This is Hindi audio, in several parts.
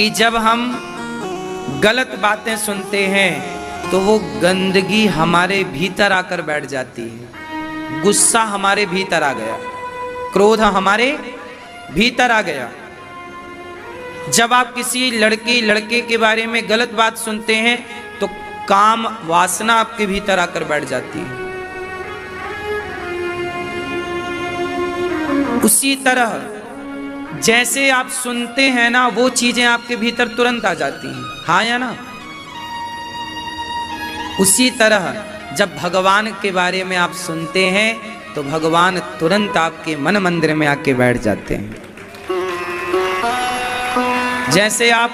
कि जब हम गलत बातें सुनते हैं तो वो गंदगी हमारे भीतर आकर बैठ जाती है। गुस्सा हमारे भीतर आ गया, क्रोध हमारे भीतर आ गया। जब आप किसी लड़की लड़के के बारे में गलत बात सुनते हैं तो काम वासना आपके भीतर आकर बैठ जाती है। उसी तरह जैसे आप सुनते हैं ना, वो चीजें आपके भीतर तुरंत आ जाती हैं, हाँ या ना। उसी तरह जब भगवान के बारे में आप सुनते हैं तो भगवान तुरंत आपके मन मंदिर में आके बैठ जाते हैं। जैसे आप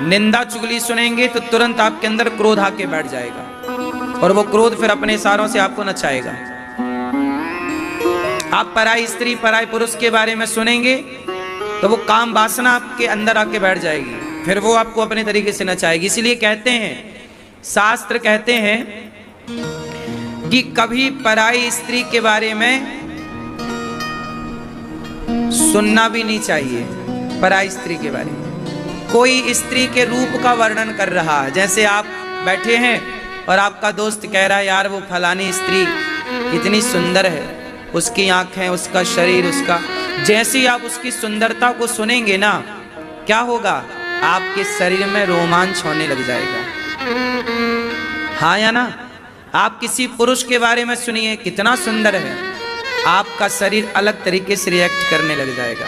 निंदा चुगली सुनेंगे तो तुरंत आपके अंदर क्रोध आके बैठ जाएगा और वो क्रोध फिर अपने इशारों से आपको नचाएगा। आप पराई स्त्री पराई पुरुष के बारे में सुनेंगे तो वो काम वासना आपके अंदर आके बैठ जाएगी, फिर वो आपको अपने तरीके से नचाएगी। इसलिए कहते हैं, शास्त्र कहते हैं कि कभी पराई स्त्री के बारे में सुनना भी नहीं चाहिए। पराई स्त्री के बारे में कोई स्त्री के रूप का वर्णन कर रहा है, जैसे आप बैठे हैं और आपका दोस्त कह रहा है यार वो फलानी स्त्री कितनी सुंदर है, उसकी आंखें, उसका शरीर, उसका, जैसे ही आप उसकी सुंदरता को सुनेंगे ना, क्या होगा, आपके शरीर में रोमांच होने लग जाएगा, हाँ या ना। आप किसी पुरुष के बारे में सुनिए कितना सुंदर है, आपका शरीर अलग तरीके से रिएक्ट करने लग जाएगा।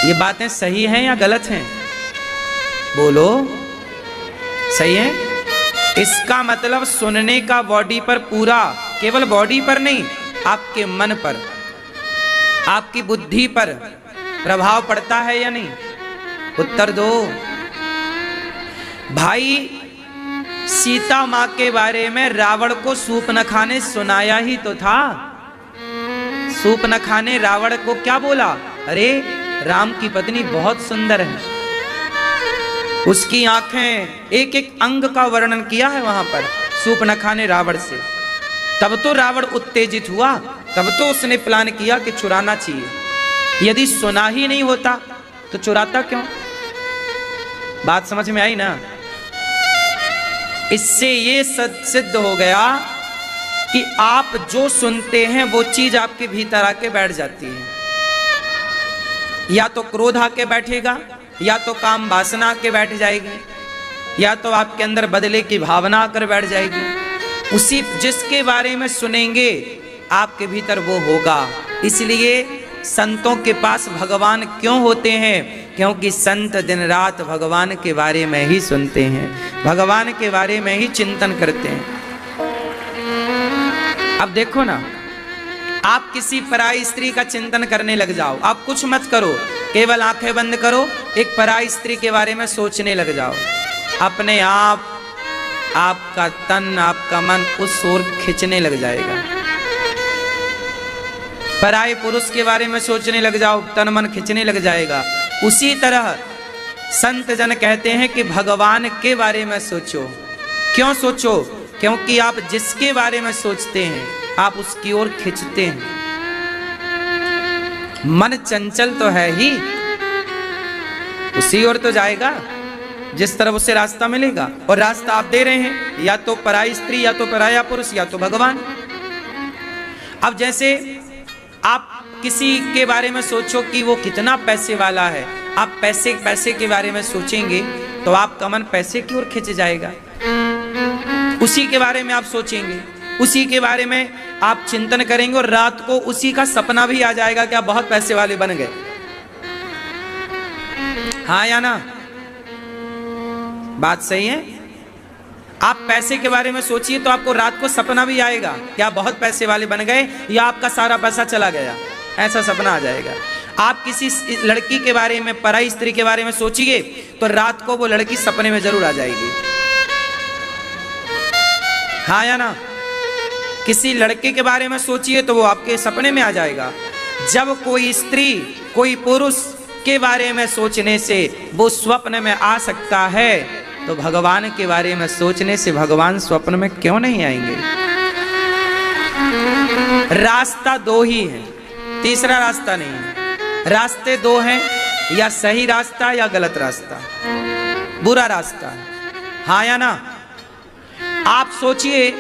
ये बातें सही हैं या गलत हैं? बोलो, सही है। इसका मतलब सुनने का बॉडी पर पूरा, केवल बॉडी पर नहीं, आपके मन पर, आपकी बुद्धि पर प्रभाव पड़ता है या नहीं? उत्तर दो भाई। सीता मां के बारे में रावण को सूप न खाने सुनाया ही तो था। सूप न खाने रावण को क्या बोला? अरे राम की पत्नी बहुत सुंदर है, उसकी आंखें, एक एक अंग का वर्णन किया है वहां पर सूप न खाने रावण से। तब तो रावण उत्तेजित हुआ, तब तो उसने प्लान किया कि चुराना चाहिए। यदि सुना ही नहीं होता तो चुराता क्यों? बात समझ में आई ना? इससे ये सिद्ध हो गया कि आप जो सुनते हैं वो चीज आपके भीतर आके बैठ जाती है। या तो क्रोध आके बैठेगा, या तो काम वासना आके बैठ जाएगी, या तो आपके अंदर बदले की भावना आकर बैठ जाएगी। उसी जिसके बारे में सुनेंगे आपके भीतर वो होगा। इसलिए संतों के पास भगवान क्यों होते हैं? क्योंकि संत दिन रात भगवान के बारे में ही सुनते हैं, भगवान के बारे में ही चिंतन करते हैं। अब देखो ना, आप किसी पराई स्त्री का चिंतन करने लग जाओ, आप कुछ मत करो, केवल आंखें बंद करो, एक पराई स्त्री के बारे में सोचने लग जाओ, अपने आप आपका तन, आपका मन उस ओर खींचने लग जाएगा। पराई पुरुष के बारे में सोचने लग जाओ, तन मन खींचने लग जाएगा। उसी तरह संत जन कहते हैं कि भगवान के बारे में सोचो। क्यों सोचो? क्योंकि आप जिसके बारे में सोचते हैं आप उसकी ओर खींचते हैं। मन चंचल तो है ही, उसी ओर तो जाएगा जिस तरफ उसे रास्ता मिलेगा। और रास्ता आप दे रहे हैं, या तो पराई स्त्री, या तो पराया पुरुष, या तो भगवान। अब जैसे आप किसी के बारे में सोचो कि वो कितना पैसे वाला है, आप पैसे के बारे में सोचेंगे तो आपका मन पैसे की ओर खिंच जाएगा। उसी के बारे में आप सोचेंगे, उसी के बारे में आप चिंतन करेंगे और रात को उसी का सपना भी आ जाएगा कि आप बहुत पैसे वाले बन गए, हाँ या ना? बात सही है। आप पैसे के बारे में सोचिए तो आपको रात को सपना भी आएगा कि आप बहुत पैसे वाले बन गए या आपका सारा पैसा चला गया, ऐसा सपना आ जाएगा। आप किसी लड़की के बारे में, पराई स्त्री के बारे में सोचिए तो रात को वो लड़की सपने में जरूर आ जाएगी, हाँ या ना? किसी लड़के के बारे में सोचिए तो वो आपके सपने में आ जाएगा। जब कोई स्त्री, कोई पुरुष के बारे में सोचने से वो स्वप्न में आ सकता है तो भगवान के बारे में सोचने से भगवान स्वप्न में क्यों नहीं आएंगे? रास्ता दो ही है, तीसरा रास्ता नहीं है। रास्ते दो हैं, या सही रास्ता या गलत रास्ता, बुरा रास्ता है, हाँ या ना? आप सोचिए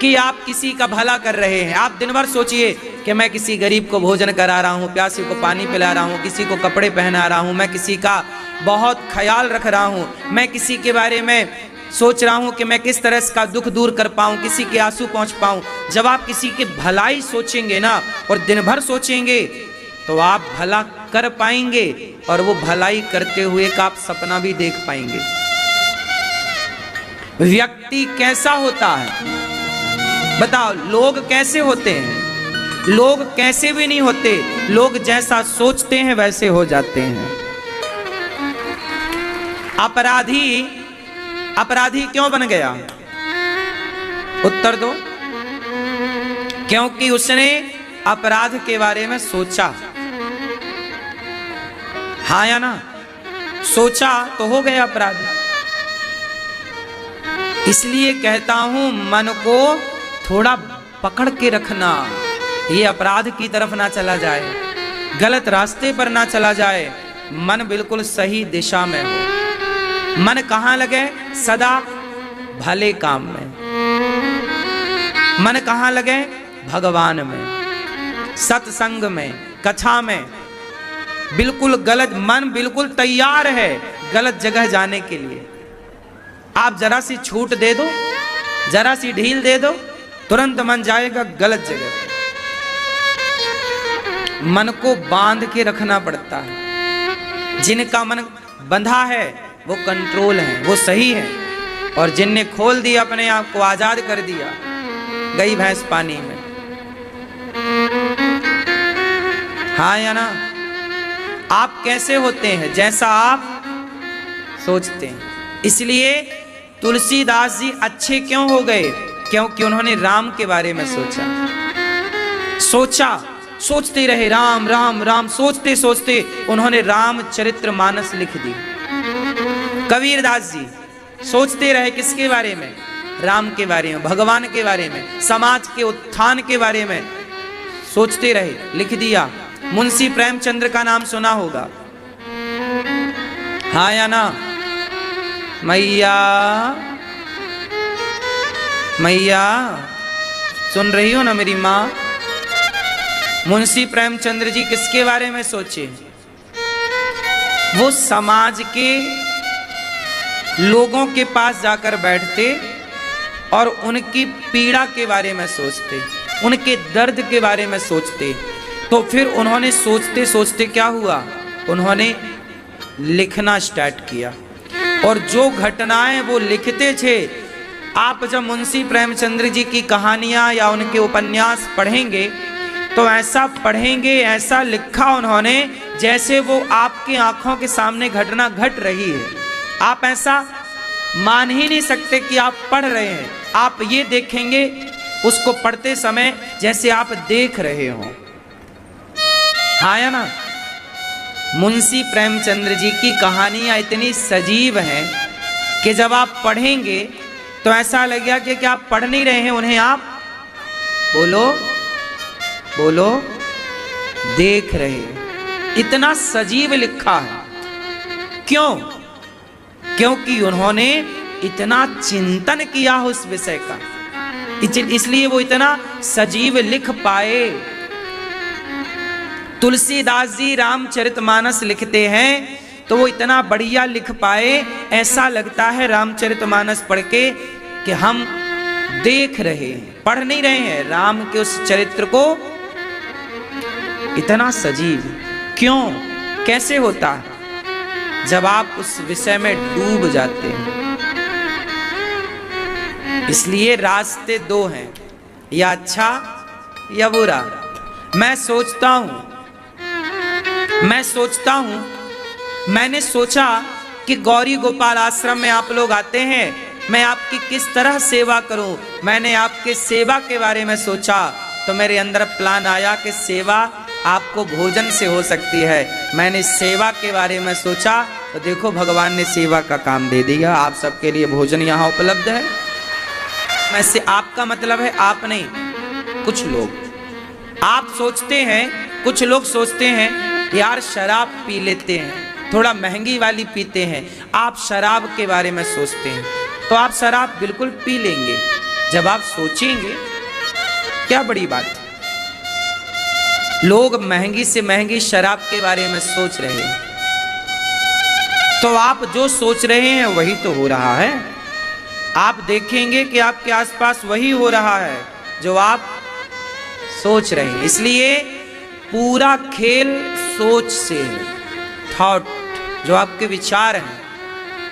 कि आप किसी का भला कर रहे हैं। आप दिन भर सोचिए कि मैं किसी गरीब को भोजन करा रहा हूँ, प्यासे को पानी पिला रहा हूँ, किसी को कपड़े पहना रहा हूँ, मैं किसी का बहुत ख्याल रख रहा हूँ, मैं किसी के बारे में सोच रहा हूँ कि मैं किस तरह इसका दुख दूर कर पाऊँ, किसी के आंसू पहुँच पाऊँ। जब आप किसी की भलाई सोचेंगे ना और दिन भर सोचेंगे तो आप भला कर पाएंगे और वो भलाई करते हुए का आप सपना भी देख पाएंगे। व्यक्ति कैसा होता है बताओ? लोग कैसे होते हैं? लोग कैसे भी नहीं होते, लोग जैसा सोचते हैं वैसे हो जाते हैं। अपराधी क्यों बन गया? उत्तर दो। क्योंकि उसने अपराध के बारे में सोचा, हाँ या ना? सोचा तो हो गया अपराधी। इसलिए कहता हूं मन को थोड़ा पकड़ के रखना, ये अपराध की तरफ ना चला जाए, गलत रास्ते पर ना चला जाए, मन बिल्कुल सही दिशा में हो। मन कहाँ लगे? सदा भले काम में। मन कहाँ लगे? भगवान में, सत्संग में, कथा में। बिल्कुल गलत मन बिल्कुल तैयार है गलत जगह जाने के लिए। आप जरा सी छूट दे दो, जरा सी ढील दे दो, तुरंत मन जाएगा गलत जगह। मन को बांध के रखना पड़ता है। जिनका मन बंधा है वो कंट्रोल है, वो सही है, और जिनने खोल दिया अपने आप को, आजाद कर दिया, गई भैंस पानी में। हाँ या ना? आप कैसे होते हैं? जैसा आप सोचते हैं। इसलिए तुलसीदास जी अच्छे क्यों हो गए? क्योंकि उन्होंने राम के बारे में सोचा, सोचते रहे, राम राम राम, सोचते सोचते उन्होंने रामचरितमानस लिख दी। कबीरदास जी सोचते रहे किसके बारे में? राम के बारे में, भगवान के बारे में, समाज के उत्थान के बारे में सोचते रहे, लिख दिया। मुंशी प्रेमचंद्र का नाम सुना होगा, हाँ या ना? मैया मैया सुन रही हो ना मेरी माँ? मुंशी प्रेमचंद्र जी किसके बारे में सोचे? वो समाज के लोगों के पास जाकर बैठते और उनकी पीड़ा के बारे में सोचते, उनके दर्द के बारे में सोचते। तो फिर उन्होंने सोचते सोचते क्या हुआ? उन्होंने लिखना स्टार्ट किया, और जो घटनाएं वो लिखते थे, आप जब मुंशी प्रेमचंद्र जी की कहानियां या उनके उपन्यास पढ़ेंगे तो ऐसा पढ़ेंगे, ऐसा लिखा उन्होंने जैसे वो आपकी आंखों के सामने घटना घट रही है। आप ऐसा मान ही नहीं सकते कि आप पढ़ रहे हैं। आप ये देखेंगे उसको पढ़ते समय जैसे आप देख रहे हो, हाँ या ना? मुंशी प्रेमचंद्र जी की कहानियां इतनी सजीव हैं कि जब आप पढ़ेंगे तो ऐसा लगेगा कि क्या आप पढ़ नहीं रहे हैं उन्हें, आप बोलो बोलो देख रहे हैं। इतना सजीव लिखा है। क्यों? क्योंकि उन्होंने इतना चिंतन किया उस विषय का, इसलिए वो इतना सजीव लिख पाए। तुलसीदास जी रामचरितमानस लिखते हैं तो वो इतना बढ़िया लिख पाए, ऐसा लगता है रामचरितमानस पढ़ के कि हम देख रहे हैं, पढ़ नहीं रहे हैं राम के उस चरित्र को। इतना सजीव क्यों? कैसे होता है? जब आप उस विषय में डूब जाते हैं। इसलिए रास्ते दो हैं, या अच्छा या बुरा। मैं सोचता हूं, मैंने सोचा कि गौरी गोपाल आश्रम में आप लोग आते हैं, मैं आपकी किस तरह सेवा करूं। मैंने आपके सेवा के बारे में सोचा तो मेरे अंदर प्लान आया कि सेवा आपको भोजन से हो सकती है। मैंने सेवा के बारे में सोचा तो देखो भगवान ने सेवा का काम दे दिया। आप सबके लिए भोजन यहाँ उपलब्ध है। मैं से आपका मतलब है आप नहीं, कुछ लोग आप सोचते हैं, कुछ लोग सोचते हैं यार शराब पी लेते हैं, थोड़ा महंगी वाली पीते हैं, आप शराब के बारे में सोचते हैं, तो आप शराब बिल्कुल पी लेंगे। जब आप सोचेंगे क्या बड़ी बात है, लोग महंगी से महंगी शराब के बारे में सोच रहे हैं, तो आप जो सोच रहे हैं वही तो हो रहा है। आप देखेंगे कि आपके आसपास वही हो रहा है जो आप सोच रहे हैं। इसलिए पूरा खेल सोच से है। थॉट, जो आपके विचार हैं,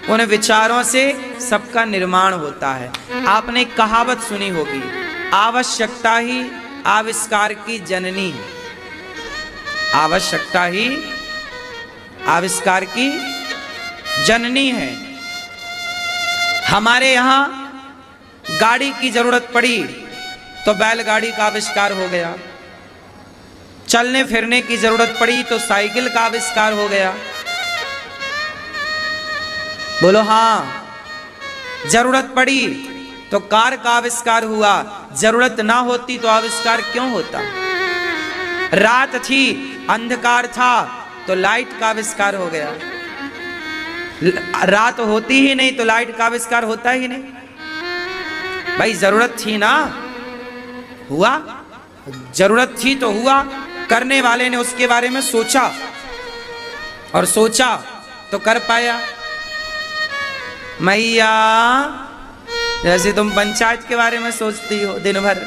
उन विचारों से सबका निर्माण होता है। आपने एक कहावत सुनी होगी, आवश्यकता ही आविष्कार की जननी है। आवश्यकता ही आविष्कार की जननी है। हमारे यहां गाड़ी की जरूरत पड़ी तो बैलगाड़ी का आविष्कार हो गया, चलने फिरने की जरूरत पड़ी तो साइकिल का आविष्कार हो गया। बोलो हाँ। जरूरत पड़ी तो कार का आविष्कार हुआ, जरूरत ना होती तो आविष्कार क्यों होता। रात थी, अंधकार था तो लाइट का आविष्कार हो गया। रात होती ही नहीं तो लाइट का आविष्कार होता ही नहीं। भाई जरूरत थी ना, हुआ। जरूरत थी तो हुआ। करने वाले ने उसके बारे में सोचा और सोचा तो कर पाया। मैया, जैसे तुम पंचायत के बारे में सोचती हो दिन भर,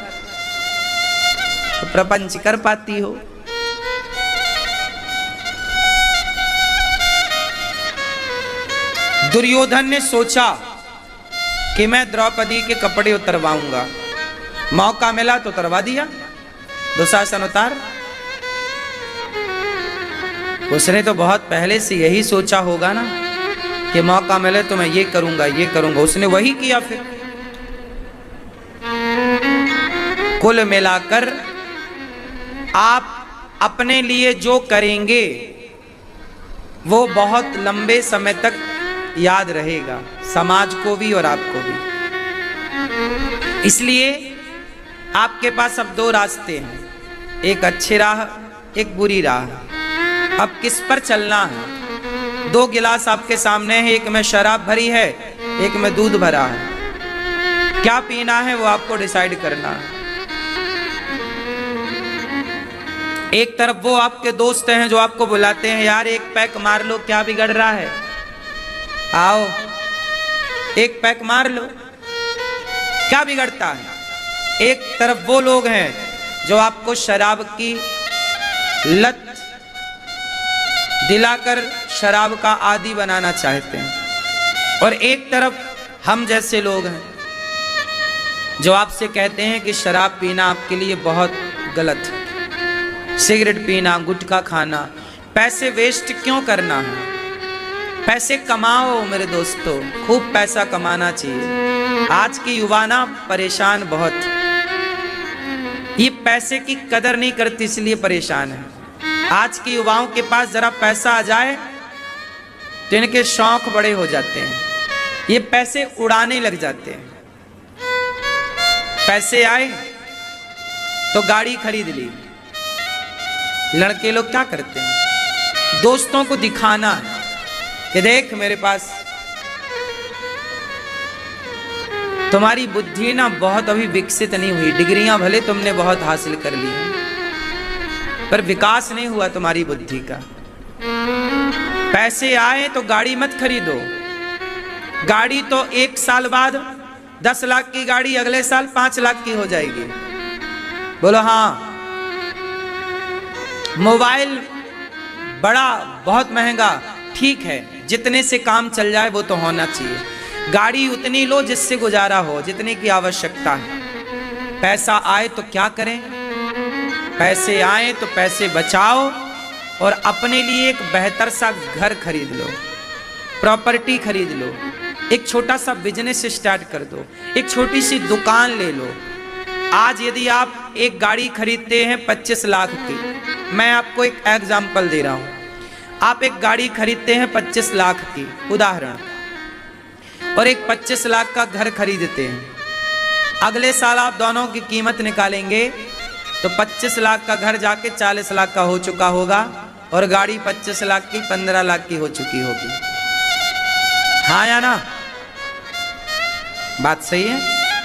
तो प्रपंच कर पाती हो। दुर्योधन ने सोचा कि मैं द्रौपदी के कपड़े उतरवाऊंगा, मौका मिला तो उतरवा दिया, दुशासन उतार। उसने तो बहुत पहले से यही सोचा होगा ना कि मौका मिले तो मैं ये करूंगा, ये करूंगा। उसने वही किया। फिर कुल मिलाकर आप अपने लिए जो करेंगे वो बहुत लंबे समय तक याद रहेगा, समाज को भी और आपको भी। इसलिए आपके पास अब दो रास्ते हैं, एक अच्छी राह, एक बुरी राह। अब किस पर चलना है? दो गिलास आपके सामने है, एक में शराब भरी है, एक में दूध भरा है। क्या पीना है वो आपको डिसाइड करना है। एक तरफ वो आपके दोस्त हैं जो आपको बुलाते हैं, यार एक पैक मार लो, क्या बिगड़ रहा है, आओ एक पैक मार लो, क्या बिगड़ता है। एक तरफ वो लोग हैं जो आपको शराब की लत दिलाकर शराब का आदी बनाना चाहते हैं, और एक तरफ हम जैसे लोग हैं जो आपसे कहते हैं कि शराब पीना आपके लिए बहुत गलत है, सिगरेट पीना, गुटखा खाना, पैसे वेस्ट क्यों करना है। पैसे कमाओ मेरे दोस्तों, खूब पैसा कमाना चाहिए। आज की युवा ना परेशान बहुत, ये पैसे की कदर नहीं करती इसलिए परेशान है। आज के युवाओं के पास जरा पैसा आ जाए तो इनके शौक बड़े हो जाते हैं, ये पैसे उड़ाने लग जाते हैं। पैसे आए तो गाड़ी खरीद ली। लड़के लोग क्या करते हैं, दोस्तों को दिखाना है कि देख मेरे पास। तुम्हारी बुद्धि ना बहुत अभी विकसित नहीं हुई, डिग्रियां भले तुमने बहुत हासिल कर ली पर विकास नहीं हुआ तुम्हारी बुद्धि का। पैसे आए तो गाड़ी मत खरीदो। गाड़ी तो एक साल बाद 10 लाख की गाड़ी अगले साल 5 लाख की हो जाएगी। बोलो हाँ। मोबाइल बड़ा बहुत महंगा, ठीक है, जितने से काम चल जाए वो तो होना चाहिए। गाड़ी उतनी लो जिससे गुजारा हो, जितने की आवश्यकता है। पैसा आए तो क्या करें, पैसे आए तो पैसे बचाओ और अपने लिए एक बेहतर सा घर खरीद लो, प्रॉपर्टी खरीद लो, एक छोटा सा बिजनेस स्टार्ट कर दो, एक छोटी सी दुकान ले लो। आज यदि आप एक गाड़ी खरीदते हैं 25 लाख की, मैं आपको एक एग्जाम्पल दे रहा हूं, आप एक गाड़ी खरीदते हैं 25 लाख की उदाहरण, और एक 25 लाख का घर खरीदते हैं। अगले साल आप दोनों की कीमत निकालेंगे तो 25 लाख का घर जाके 40 लाख का हो चुका होगा, और गाड़ी 25 लाख की 15 लाख की हो चुकी होगी। हाँ या ना? बात सही है।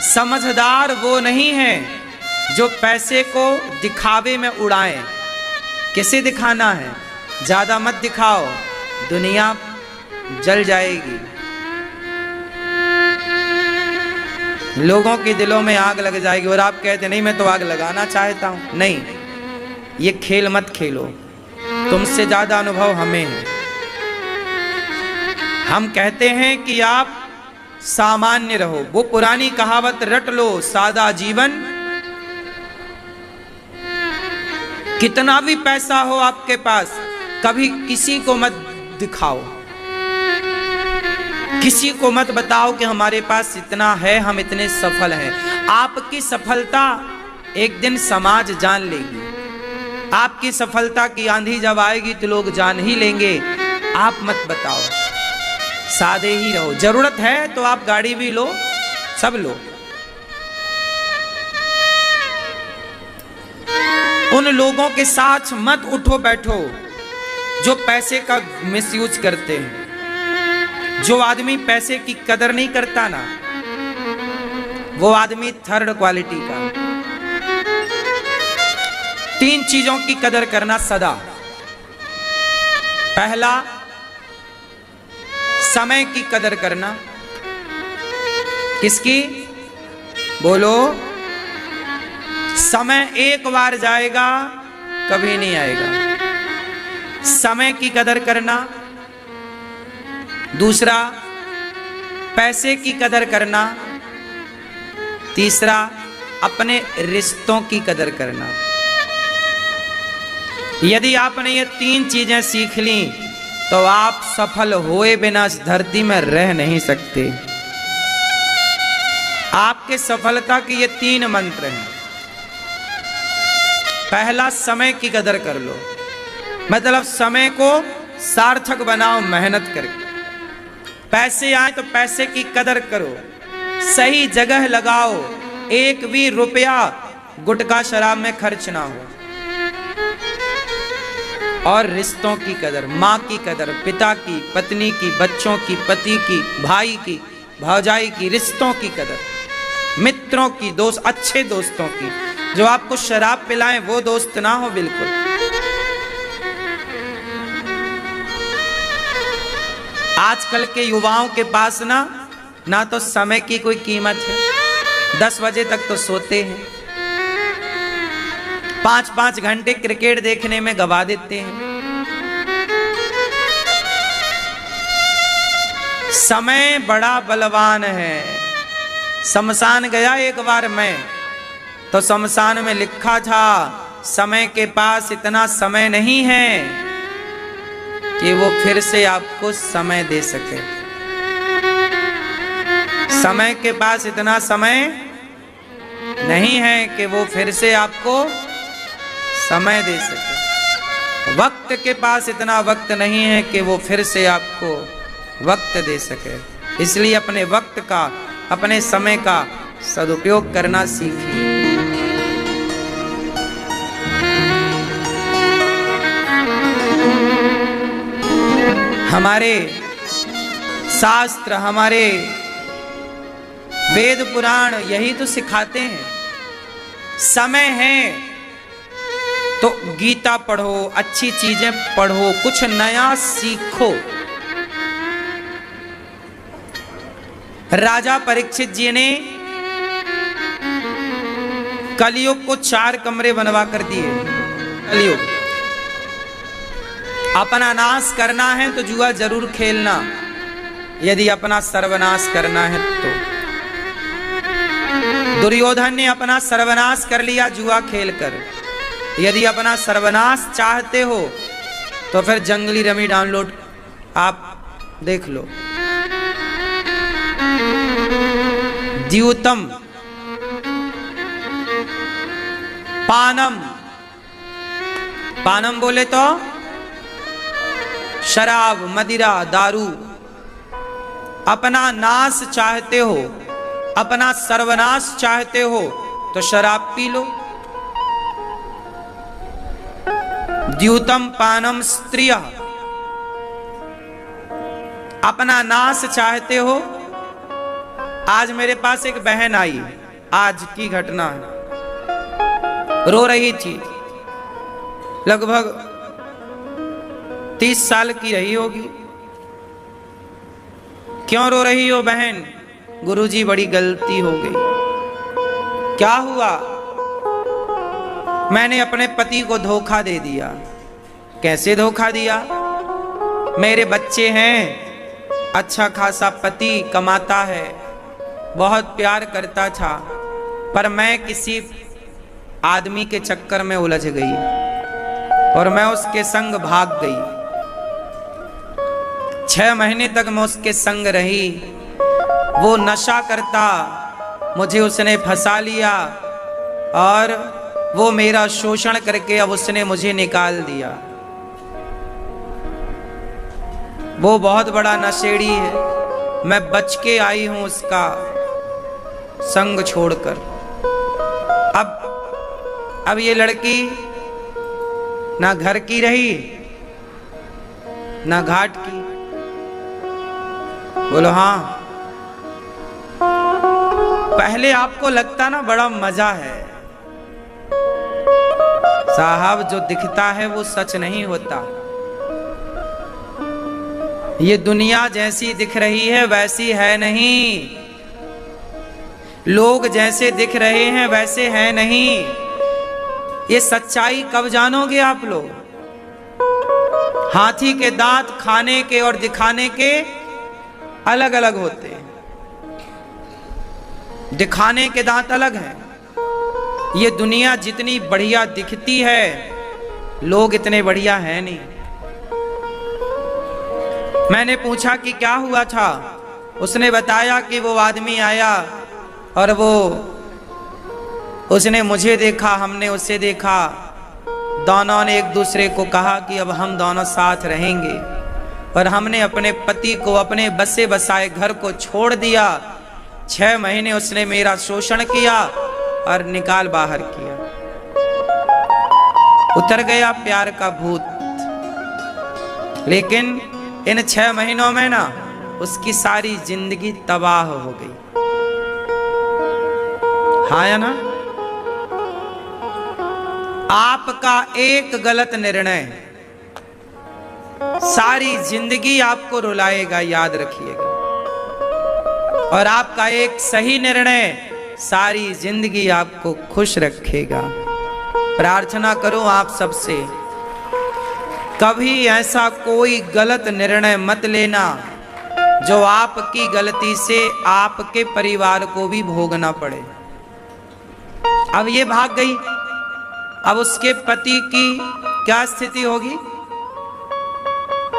समझदार वो नहीं है जो पैसे को दिखावे में उड़ाए। किसे दिखाना है? ज्यादा मत दिखाओ, दुनिया जल जाएगी। लोगों के दिलों में आग लग जाएगी और आप कहते नहीं मैं तो आग लगाना चाहता हूं। नहीं, ये खेल मत खेलो, तुमसे ज्यादा अनुभव हमें है। हम कहते हैं कि आप सामान्य रहो। वो पुरानी कहावत रट लो, सादा जीवन। कितना भी पैसा हो आपके पास, कभी किसी को मत दिखाओ, किसी को मत बताओ कि हमारे पास इतना है, हम इतने सफल हैं। आपकी सफलता एक दिन समाज जान लेगी। आपकी सफलता की आंधी जब आएगी तो लोग जान ही लेंगे। आप मत बताओ, सादे ही रहो। जरूरत है तो आप गाड़ी भी लो, सब लो। उन लोगों के साथ मत उठो बैठो जो पैसे का मिसयूज करते हैं। जो आदमी पैसे की कदर नहीं करता ना, वो आदमी थर्ड क्वालिटी का। 3 चीजों की कदर करना सदा। पहला, समय की कदर करना। किसकी? बोलो। समय एक बार जाएगा, कभी नहीं आएगा। समय की कदर करना। दूसरा, पैसे की कदर करना। तीसरा, अपने रिश्तों की कदर करना। यदि आपने ये 3 चीजें सीख ली तो आप सफल होए बिना इस धरती में रह नहीं सकते। आपके सफलता के ये 3 मंत्र हैं। पहला, समय की कदर कर लो, मतलब समय को सार्थक बनाओ मेहनत करके। पैसे आए तो पैसे की कदर करो, सही जगह लगाओ। एक भी रुपया गुटखा शराब में खर्च ना हो। और रिश्तों की कदर, माँ की कदर, पिता की, पत्नी की, बच्चों की, पति की, भाई की, भौजाई की, रिश्तों की कदर, मित्रों की, दोस्त, अच्छे दोस्तों की। जो आपको शराब पिलाएं वो दोस्त ना हो बिल्कुल। आजकल के युवाओं के पास ना तो समय की कोई कीमत है। 10 बजे तक तो सोते हैं, 5-5 घंटे क्रिकेट देखने में गवा देते हैं। समय बड़ा बलवान है। शमशान गया एक बार मैं, तो शमशान में लिखा था समय के पास इतना समय नहीं है कि वो फिर से आपको समय दे सके। समय के पास इतना समय नहीं है कि वो फिर से आपको समय दे सके। वक्त के पास इतना वक्त नहीं है कि वो फिर से आपको वक्त दे सके। इसलिए अपने वक्त का, अपने समय का सदुपयोग करना सीखिए। हमारे शास्त्र, हमारे वेद पुराण यही तो सिखाते हैं। समय है तो गीता पढ़ो, अच्छी चीजें पढ़ो, कुछ नया सीखो। राजा परीक्षित जी ने कलयुग को 4 कमरे बनवा कर दिए। कलयुग अपना नाश करना है तो जुआ जरूर खेलना, यदि अपना सर्वनाश करना है तो। दुर्योधन ने अपना सर्वनाश कर लिया जुआ खेलकर। यदि अपना सर्वनाश चाहते हो तो फिर जंगली रमी डाउनलोड आप देख लो। द्यूतम, पानम, पानम बोले तो शराब, मदिरा, दारू। अपना नाश चाहते हो, अपना सर्वनाश चाहते हो तो शराब पी लो। द्यूतम पानम स्त्रिय, अपना नाश चाहते हो। आज मेरे पास एक बहन आई, आज की घटना है, रो रही थी, लगभग 30 साल की रही होगी। क्यों रो रही हो बहन? गुरुजी बड़ी गलती हो गई। क्या हुआ? मैंने अपने पति को धोखा दे दिया। कैसे धोखा दिया? मेरे बच्चे हैं, अच्छा खासा पति कमाता है, बहुत प्यार करता था, पर मैं किसी आदमी के चक्कर में उलझ गई और मैं उसके संग भाग गई। 6 महीने तक मैं उसके संग रही। वो नशा करता, मुझे उसने फंसा लिया और वो मेरा शोषण करके अब उसने मुझे निकाल दिया। वो बहुत बड़ा नशेड़ी है, मैं बच के आई हूं उसका संग छोड़कर। अब ये लड़की ना घर की रही ना घाट की। बोलो हाँ। पहले आपको लगता ना बड़ा मजा है, साहब जो दिखता है वो सच नहीं होता। ये दुनिया जैसी दिख रही है वैसी है नहीं, लोग जैसे दिख रहे हैं वैसे हैं नहीं। ये सच्चाई कब जानोगे आप लोग? हाथी के दांत खाने के और दिखाने के अलग अलग होते हैं। दिखाने के दांत अलग हैं। ये दुनिया जितनी बढ़िया दिखती है, लोग इतने बढ़िया हैं नहीं। मैंने पूछा कि क्या हुआ था? उसने बताया कि वो आदमी आया और उसने मुझे देखा, हमने उसे देखा, दोनों ने एक दूसरे को कहा कि अब हम दोनों साथ रहेंगे। और हमने अपने पति को अपने बसे बसाए घर को छोड़ दिया। 6 महीने उसने मेरा शोषण किया और निकाल बाहर किया। उतर गया प्यार का भूत। लेकिन इन 6 महीनों में ना उसकी सारी जिंदगी तबाह हो गई। हाँ या ना? आपका एक गलत निर्णय सारी जिंदगी आपको रुलाएगा, याद रखिएगा। और आपका एक सही निर्णय सारी जिंदगी आपको खुश रखेगा। प्रार्थना करो आप सबसे, कभी ऐसा कोई गलत निर्णय मत लेना जो आपकी गलती से आपके परिवार को भी भोगना पड़े। अब ये भाग गई, अब उसके पति की क्या स्थिति होगी?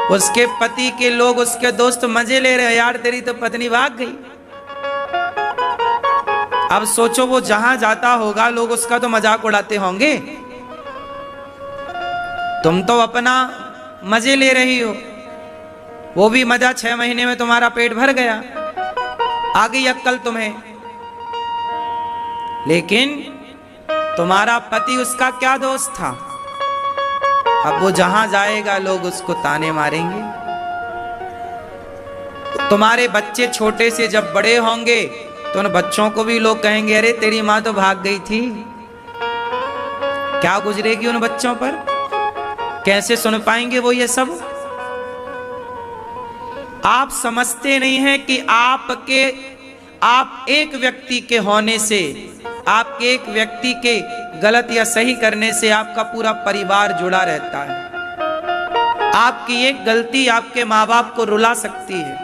उसके पति के लोग, उसके दोस्त मजे ले रहे हैं, यार तेरी तो पत्नी भाग गई। अब सोचो वो जहां जाता होगा लोग उसका तो मजाक उड़ाते होंगे। तुम तो अपना मजे ले रही हो, वो भी मजा 6 महीने में तुम्हारा पेट भर गया, आ गई अक्ल तुम्हें। लेकिन तुम्हारा पति, उसका क्या दोस्त था? अब वो जहां जाएगा लोग उसको ताने मारेंगे। तुम्हारे बच्चे छोटे से जब बड़े होंगे तो उन बच्चों को भी लोग कहेंगे अरे तेरी मां तो भाग गई थी। क्या गुजरेगी उन बच्चों पर? कैसे सुन पाएंगे वो ये सब? आप समझते नहीं हैं कि आप एक व्यक्ति के होने से, आपके एक व्यक्ति के गलत या सही करने से आपका पूरा परिवार जुड़ा रहता है। आपकी एक गलती आपके माँ बाप को रुला सकती है।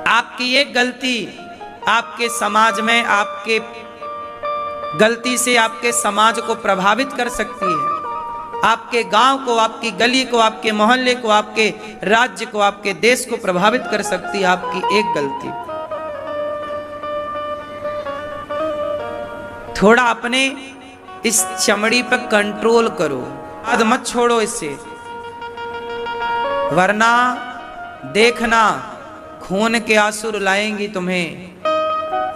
आपकी एक गलती आपके समाज में, आपके गलती से आपके समाज को प्रभावित कर सकती है। आपके गांव को, आपकी गली को, आपके मोहल्ले को, आपके राज्य को, आपके देश को प्रभावित कर सकती है आपकी एक गलती। थोड़ा अपने इस चमड़ी पर कंट्रोल करो, याद मत छोड़ो इससे, वरना देखना खून के आंसू रुलाएंगी तुम्हें।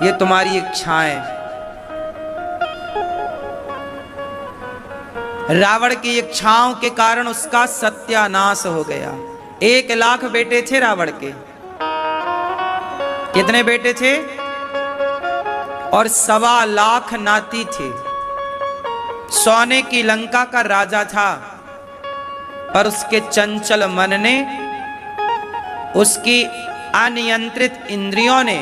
ये तुम्हारी इच्छाएं। रावण की इच्छाओं के कारण उसका सत्यानाश हो गया। 1 लाख बेटे थे रावण के। कितने बेटे थे? और 1.25 लाख नाती थे। सोने की लंका का राजा था, पर उसके चंचल मन ने, उसकी अनियंत्रित इंद्रियों ने,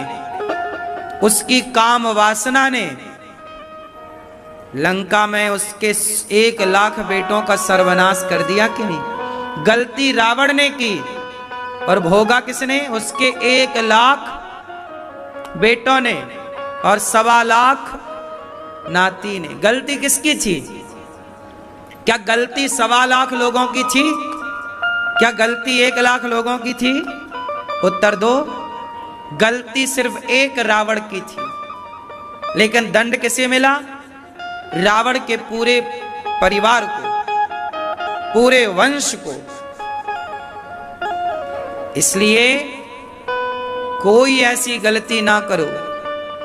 उसकी काम वासना ने लंका में उसके 1 लाख बेटों का सर्वनाश कर दिया कि नहीं? गलती रावण ने की और भोगा किसने? उसके 1 लाख बेटों ने और 1.25 लाख नाती ने। गलती किसकी थी? क्या गलती 1.25 लाख लोगों की थी? क्या गलती 1 लाख लोगों की थी? उत्तर दो। गलती सिर्फ 1 रावण की थी, लेकिन दंड किसे मिला? रावण के पूरे परिवार को, पूरे वंश को। इसलिए कोई ऐसी गलती ना करो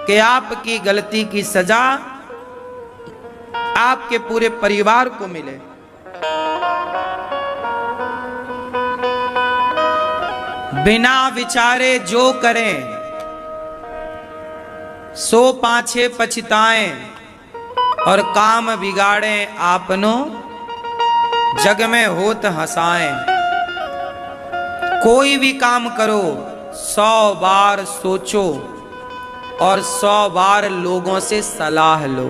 कि आपकी गलती की सजा आपके पूरे परिवार को मिले। बिना विचारे जो करें सो पाछे पछताएं, और काम बिगाड़ें आपनो जग में होत हंसाएं। कोई भी काम करो 100 बार सोचो और 100 बार लोगों से सलाह लो,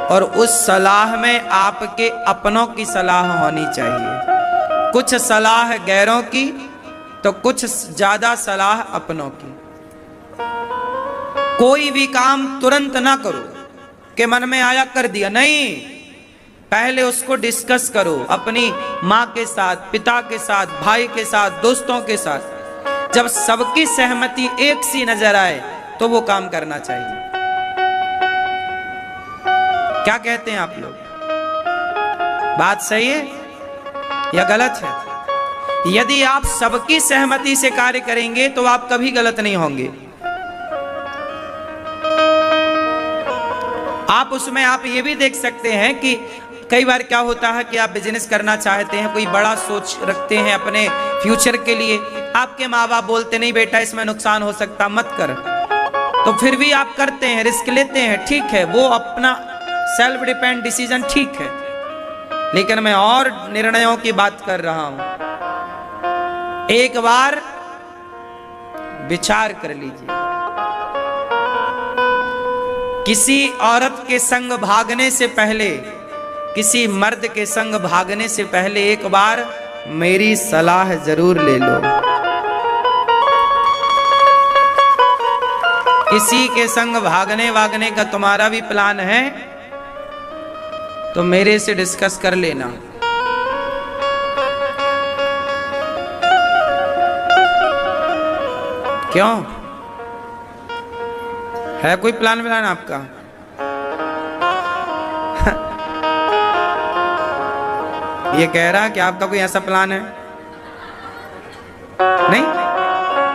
और उस सलाह में आपके अपनों की सलाह होनी चाहिए। कुछ सलाह गैरों की तो कुछ ज्यादा सलाह अपनों की। कोई भी काम तुरंत ना करो कि मन में आया कर दिया, नहीं। पहले उसको डिस्कस करो अपनी माँ के साथ, पिता के साथ, भाई के साथ, दोस्तों के साथ। जब सबकी सहमति एक सी नजर आए तो वो काम करना चाहिए। क्या कहते हैं आप लोग? बात सही है या गलत है? यदि आप सबकी सहमति से कार्य करेंगे तो आप कभी गलत नहीं होंगे। आप उसमें आप ये भी देख सकते हैं कि कई बार क्या होता है कि आप बिजनेस करना चाहते हैं, कोई बड़ा सोच रखते हैं अपने फ्यूचर के लिए, आपके माँ बाप बोलते नहीं बेटा इसमें नुकसान हो सकता मत कर, तो फिर भी आप करते हैं, रिस्क लेते हैं। ठीक है, वो अपना सेल्फ डिपेंड डिसीजन ठीक है, लेकिन मैं और निर्णयों की बात कर रहा हूं। एक बार विचार कर लीजिए। किसी औरत के संग भागने से पहले, किसी मर्द के संग भागने से पहले एक बार मेरी सलाह जरूर ले लो। किसी के संग भागने का तुम्हारा भी प्लान है तो मेरे से डिस्कस कर लेना। क्यों? है कोई प्लान आपका? ये कह रहा कि आपका कोई ऐसा प्लान है? नहीं,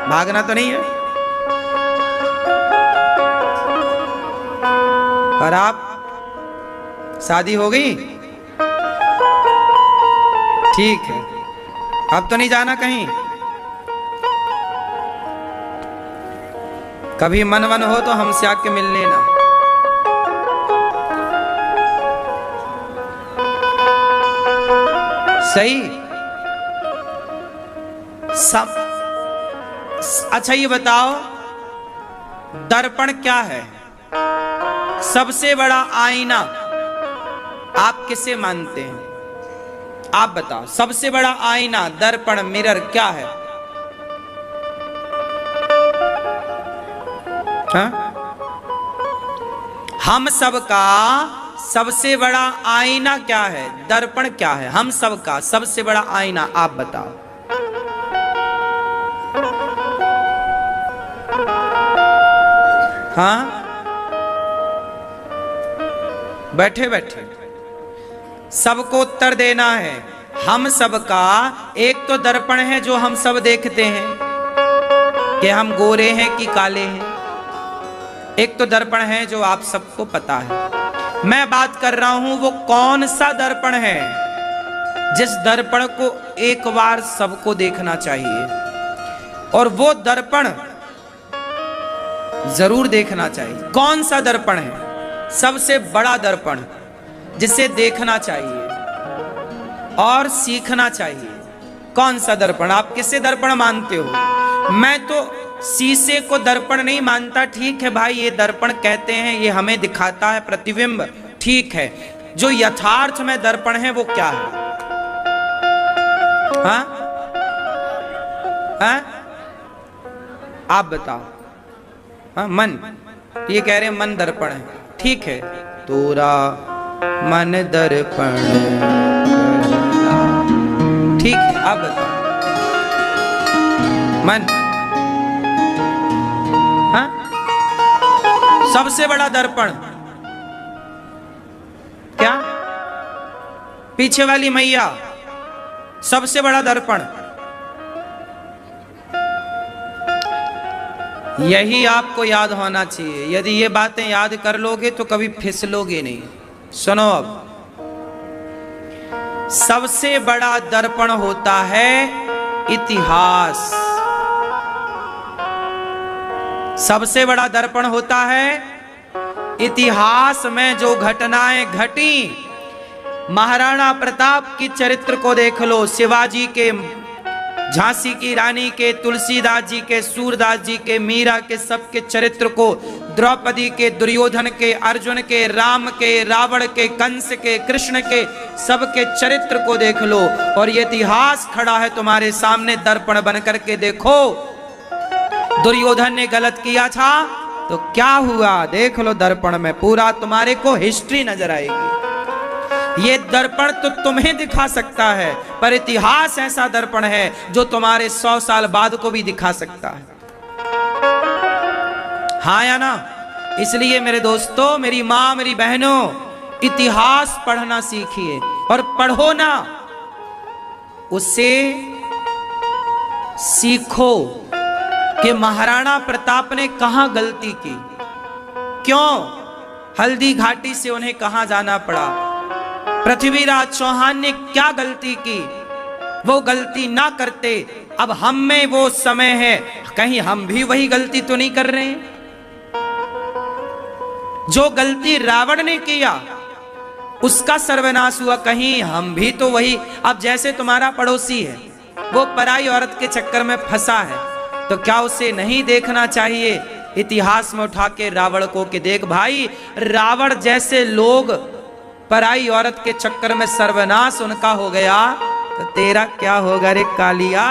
भागना तो नहीं है। पर आप शादी हो गई? ठीक है, अब तो नहीं जाना कहीं? कभी मन हो तो हमसे आके मिल लेना। सही? सब अच्छा ये बताओ, दर्पण क्या है? सबसे बड़ा आईना आप किसे मानते हैं? आप बताओ, सबसे बड़ा आईना, दर्पण, मिरर क्या है? हाँ? हम सबका सबसे बड़ा आईना क्या है? दर्पण क्या है? हम सबका सबसे बड़ा आईना आप बताओ। हाँ, बैठे बैठे सबको उत्तर देना है। हम सबका एक तो दर्पण है जो हम सब देखते हैं कि हम गोरे हैं कि काले हैं। एक तो दर्पण है जो आप सबको पता है। मैं बात कर रहा हूं वो कौन सा दर्पण है जिस दर्पण को एक बार सबको देखना चाहिए, और वो दर्पण जरूर देखना चाहिए। कौन सा दर्पण है? सबसे बड़ा दर्पण जिसे देखना चाहिए और सीखना चाहिए। कौन सा दर्पण? आप किसे दर्पण मानते हो? मैं तो शीशे को दर्पण नहीं मानता। ठीक है भाई, ये दर्पण कहते हैं, ये हमें दिखाता है प्रतिबिंब, ठीक है। जो यथार्थ में दर्पण है वो क्या है? हाँ हाँ, आप बताओ। हाँ, मन। ये कह रहे हैं मन दर्पण है, ठीक है। तोरा मन दर्पण, ठीक है, आप बताओ। मन, हाँ, सबसे बड़ा दर्पण क्या? पीछे वाली मैया, सबसे बड़ा दर्पण। यही आपको याद होना चाहिए। यदि ये बातें याद कर लोगे तो कभी फिसलोगे नहीं। सुनो, अब सबसे बड़ा दर्पण होता है इतिहास। सबसे बड़ा दर्पण होता है इतिहास में जो घटनाएं घटी। महाराणा प्रताप की चरित्र को देख लो, शिवाजी के, झांसी की रानी के, तुलसीदास जी के, सूरदास जी के, मीरा के, सबके चरित्र को, द्रौपदी के, दुर्योधन के, अर्जुन के, राम के, रावण के, कंस के, कृष्ण के, सबके चरित्र को देख लो। और ये इतिहास खड़ा है तुम्हारे सामने दर्पण बन करके। देखो, दुर्योधन ने गलत किया था तो क्या हुआ, देख लो दर्पण में, पूरा तुम्हारे को हिस्ट्री नजर आएगी। ये दर्पण तो तुम्हें दिखा सकता है, पर इतिहास ऐसा दर्पण है जो तुम्हारे 100 साल बाद को भी दिखा सकता है। हाँ या ना? इसलिए मेरे दोस्तों, मेरी माँ, मेरी बहनों, इतिहास पढ़ना सीखिए और पढ़ो ना, उससे सीखो कि महाराणा प्रताप ने कहां गलती की, क्यों हल्दी घाटी से उन्हें कहां जाना पड़ा, पृथ्वीराज चौहान ने क्या गलती की, वो गलती ना करते। अब हम में वो समय है, कहीं हम भी वही गलती तो नहीं कर रहे हैं? जो गलती रावण ने किया उसका सर्वनाश हुआ, कहीं हम भी तो वही। अब जैसे तुम्हारा पड़ोसी है, वो पराई औरत के चक्कर में फंसा है, तो क्या उसे नहीं देखना चाहिए इतिहास में उठा के रावण को कि देख भाई, रावण जैसे लोग पराई औरत के चक्कर में सर्वनाश उनका हो गया, तो तेरा क्या होगा रे कालिया।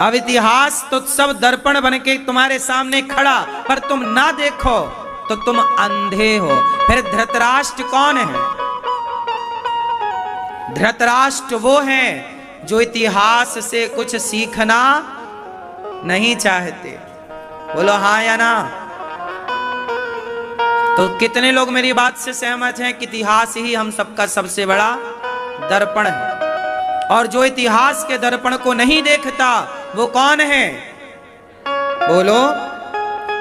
अब इतिहास तो सब दर्पण बन के तुम्हारे सामने खड़ा, पर तुम ना देखो तो तुम अंधे हो। फिर धृतराष्ट्र कौन है? धृतराष्ट्र वो हैं जो इतिहास से कुछ सीखना नहीं चाहते। बोलो हाँ या ना? तो कितने लोग मेरी बात से सहमत हैं कि इतिहास ही हम सबका सबसे बड़ा दर्पण है? और जो इतिहास के दर्पण को नहीं देखता वो कौन है? बोलो,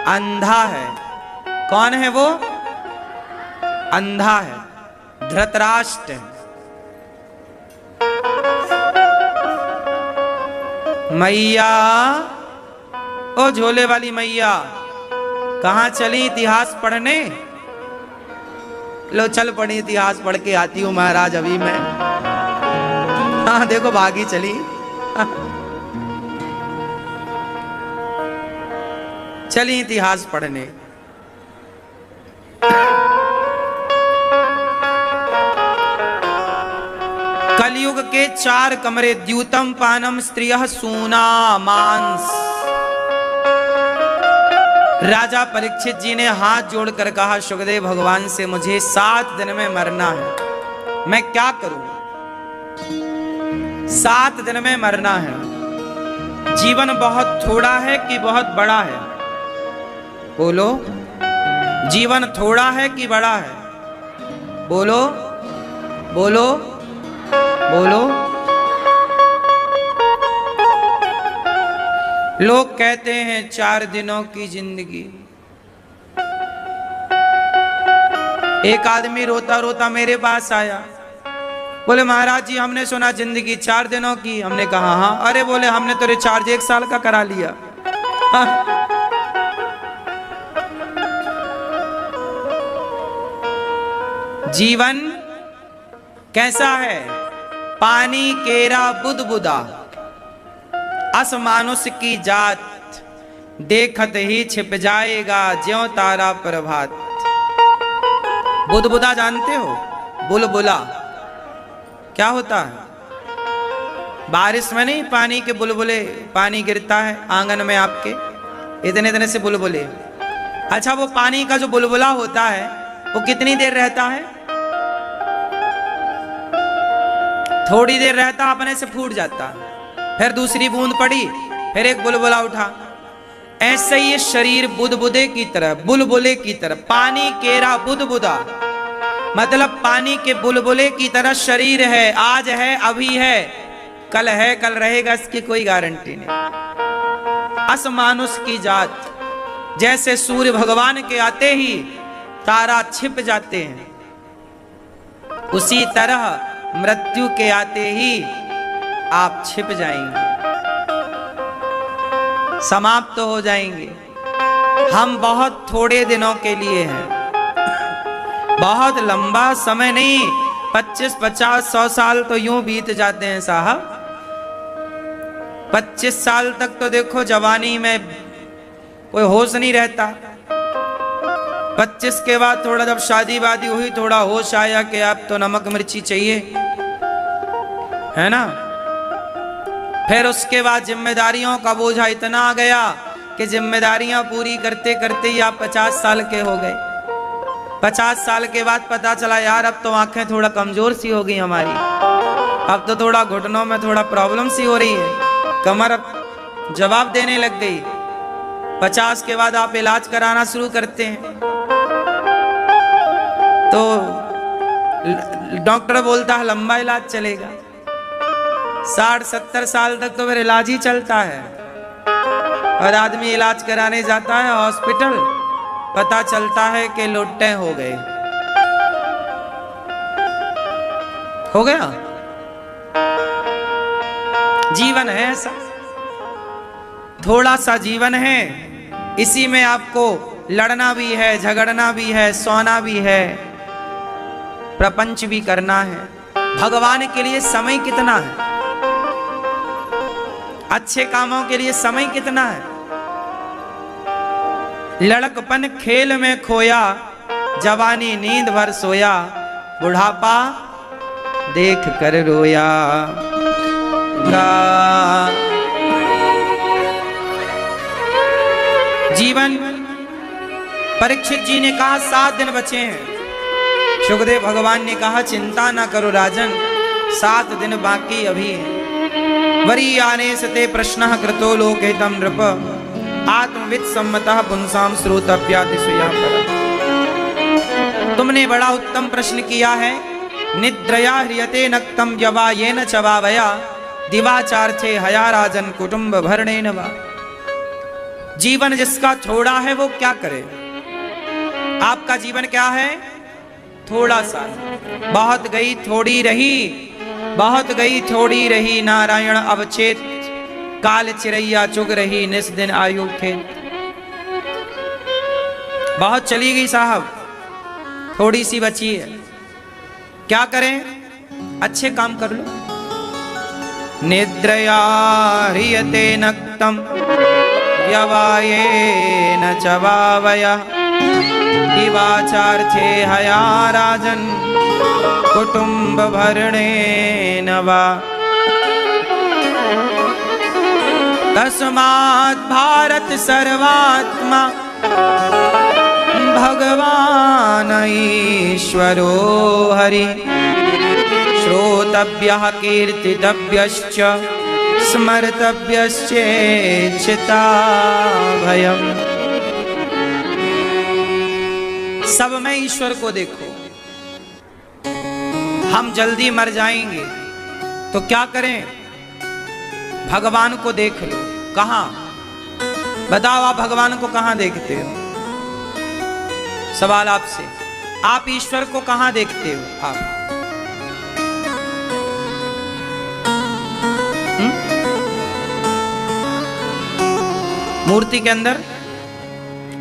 अंधा है। कौन है वो? अंधा है, धृतराष्ट्र है। मैया, ओ झोले वाली मैया, कहां चली इतिहास पढ़ने? लो चल पड़ी, इतिहास पढ़ के आती हूं महाराज अभी मैं। हाँ देखो भागी चली। चली इतिहास पढ़ने। कलयुग के 4 कमरे, द्यूतम पानम स्त्रियः सूना मांस। राजा परीक्षित जी ने हाथ जोड़कर कहा सुखदेव भगवान से, मुझे 7 दिन में मरना है, मैं क्या करूं? 7 दिन में मरना है। जीवन बहुत थोड़ा है कि बहुत बड़ा है? बोलो, जीवन थोड़ा है कि बड़ा है? बोलो बोलो बोलो। लोग कहते हैं 4 दिनों की जिंदगी, एक आदमी रोता रोता मेरे पास आया, बोले महाराज जी हमने सुना जिंदगी 4 दिनों की। हमने कहा हाँ। अरे बोले हमने तो रिचार्ज 1 साल का करा लिया। जीवन कैसा है? पानी केरा बुदबुदा, अस मानुष की जात, देखत ही छिप जाएगा ज्यों तारा प्रभात। बुदबुदा जानते हो? बुलबुला क्या होता है? बारिश में नहीं पानी के बुलबुले, पानी गिरता है आंगन में आपके, इतने इतने से बुलबुले। अच्छा वो पानी का जो बुलबुला होता है वो कितनी देर रहता है? थोड़ी देर रहता, अपने से फूट जाता, फिर दूसरी बूंद पड़ी, फिर एक बुलबुला उठा। ऐसे ही ये शरीर बुदबुदे की तरह, बुलबुले की तरह, पानी केरा बुदबुदा, मतलब पानी के बुलबुले की तरह शरीर है। आज है, अभी है, कल है, कल रहेगा, इसकी कोई गारंटी नहीं। अस मानुष की जात, जैसे सूर्य भगवान के आते ही तारा छिप जाते हैं, उसी तरह मृत्यु के आते ही आप छिप जाएंगे, समाप्त हो जाएंगे। हम बहुत थोड़े दिनों के लिए हैं, बहुत लंबा समय नहीं। 25, 50, 100 साल तो यूं बीत जाते हैं साहब। 25 साल तक तो देखो जवानी में कोई होश नहीं रहता। 25 के बाद थोड़ा जब शादी वादी हुई, थोड़ा होश आया कि अब तो नमक मिर्ची चाहिए, है ना। फिर उसके बाद जिम्मेदारियों का बोझा इतना आ गया कि जिम्मेदारियां पूरी करते करते ही आप 50 साल के हो गए। 50 साल के बाद पता चला यार अब तो आंखें थोड़ा कमजोर सी हो गई हमारी, अब तो थोड़ा घुटनों में थोड़ा प्रॉब्लम सी हो रही है, कमर अब जवाब देने लग गई। 50 के बाद आप इलाज कराना शुरू करते हैं तो डॉक्टर बोलता है लंबा इलाज चलेगा। 60-70 साल तक तो फिर इलाज ही चलता है, और आदमी इलाज कराने जाता है हॉस्पिटल, पता चलता है कि लुट्टे हो गए। हो गया। जीवन है ऐसा, थोड़ा सा जीवन है, इसी में आपको लड़ना भी है, झगड़ना भी है, सोना भी है, प्रपंच भी करना है। भगवान के लिए समय कितना है? अच्छे कामों के लिए समय कितना है? लड़कपन खेल में खोया, जवानी नींद भर सोया, बुढ़ापा देख कर रोया गा। जीवन, परीक्षित जी ने कहा 7 दिन बचे हैं। सुखदेव भगवान ने कहा चिंता ना करो राजन, 7 दिन बाकी अभी है। वरी आने सते प्रश्न कृतो लोकहितं नृप, आत्मविद सम्मतः पुंसाम श्रोतव्याति सुया पर। तुमने बड़ा उत्तम प्रश्न किया है। निद्रया ह्रियते नक्तम यवा येन चवावया, दिवाचार्थे हया राजन कुटुंब भरणेन वा। जीवन जिसका थोड़ा है वो क्या करे? आपका जीवन क्या है? थोड़ा सा। बहुत गई थोड़ी रही, बहुत गई थोड़ी रही, नारायण अवचेत, काल चिरैया चुग रही, निस दिन आयु खेत। बहुत चली गई साहब, थोड़ी सी बची है। क्या करें? अच्छे काम कर लो। निद्रया ह्रियते नक्तम यवायेन चवावया, दिवाचार्थे हया राजन कुटुंब भरणेन वा। तस्मात् भारत सर्वात्मा भगवान ईश्वरो हरि, श्रोतव्यः कीर्तितव्यश्च स्मर्तव्यश्चेच्छिता भयम्। सब में ईश्वर को देखो। हम जल्दी मर जाएंगे तो क्या करें? भगवान को देख लो। कहां? बताओ आप भगवान को कहां देखते हो? सवाल आपसे। आप ईश्वर को कहां देखते हो? आप मूर्ति के अंदर,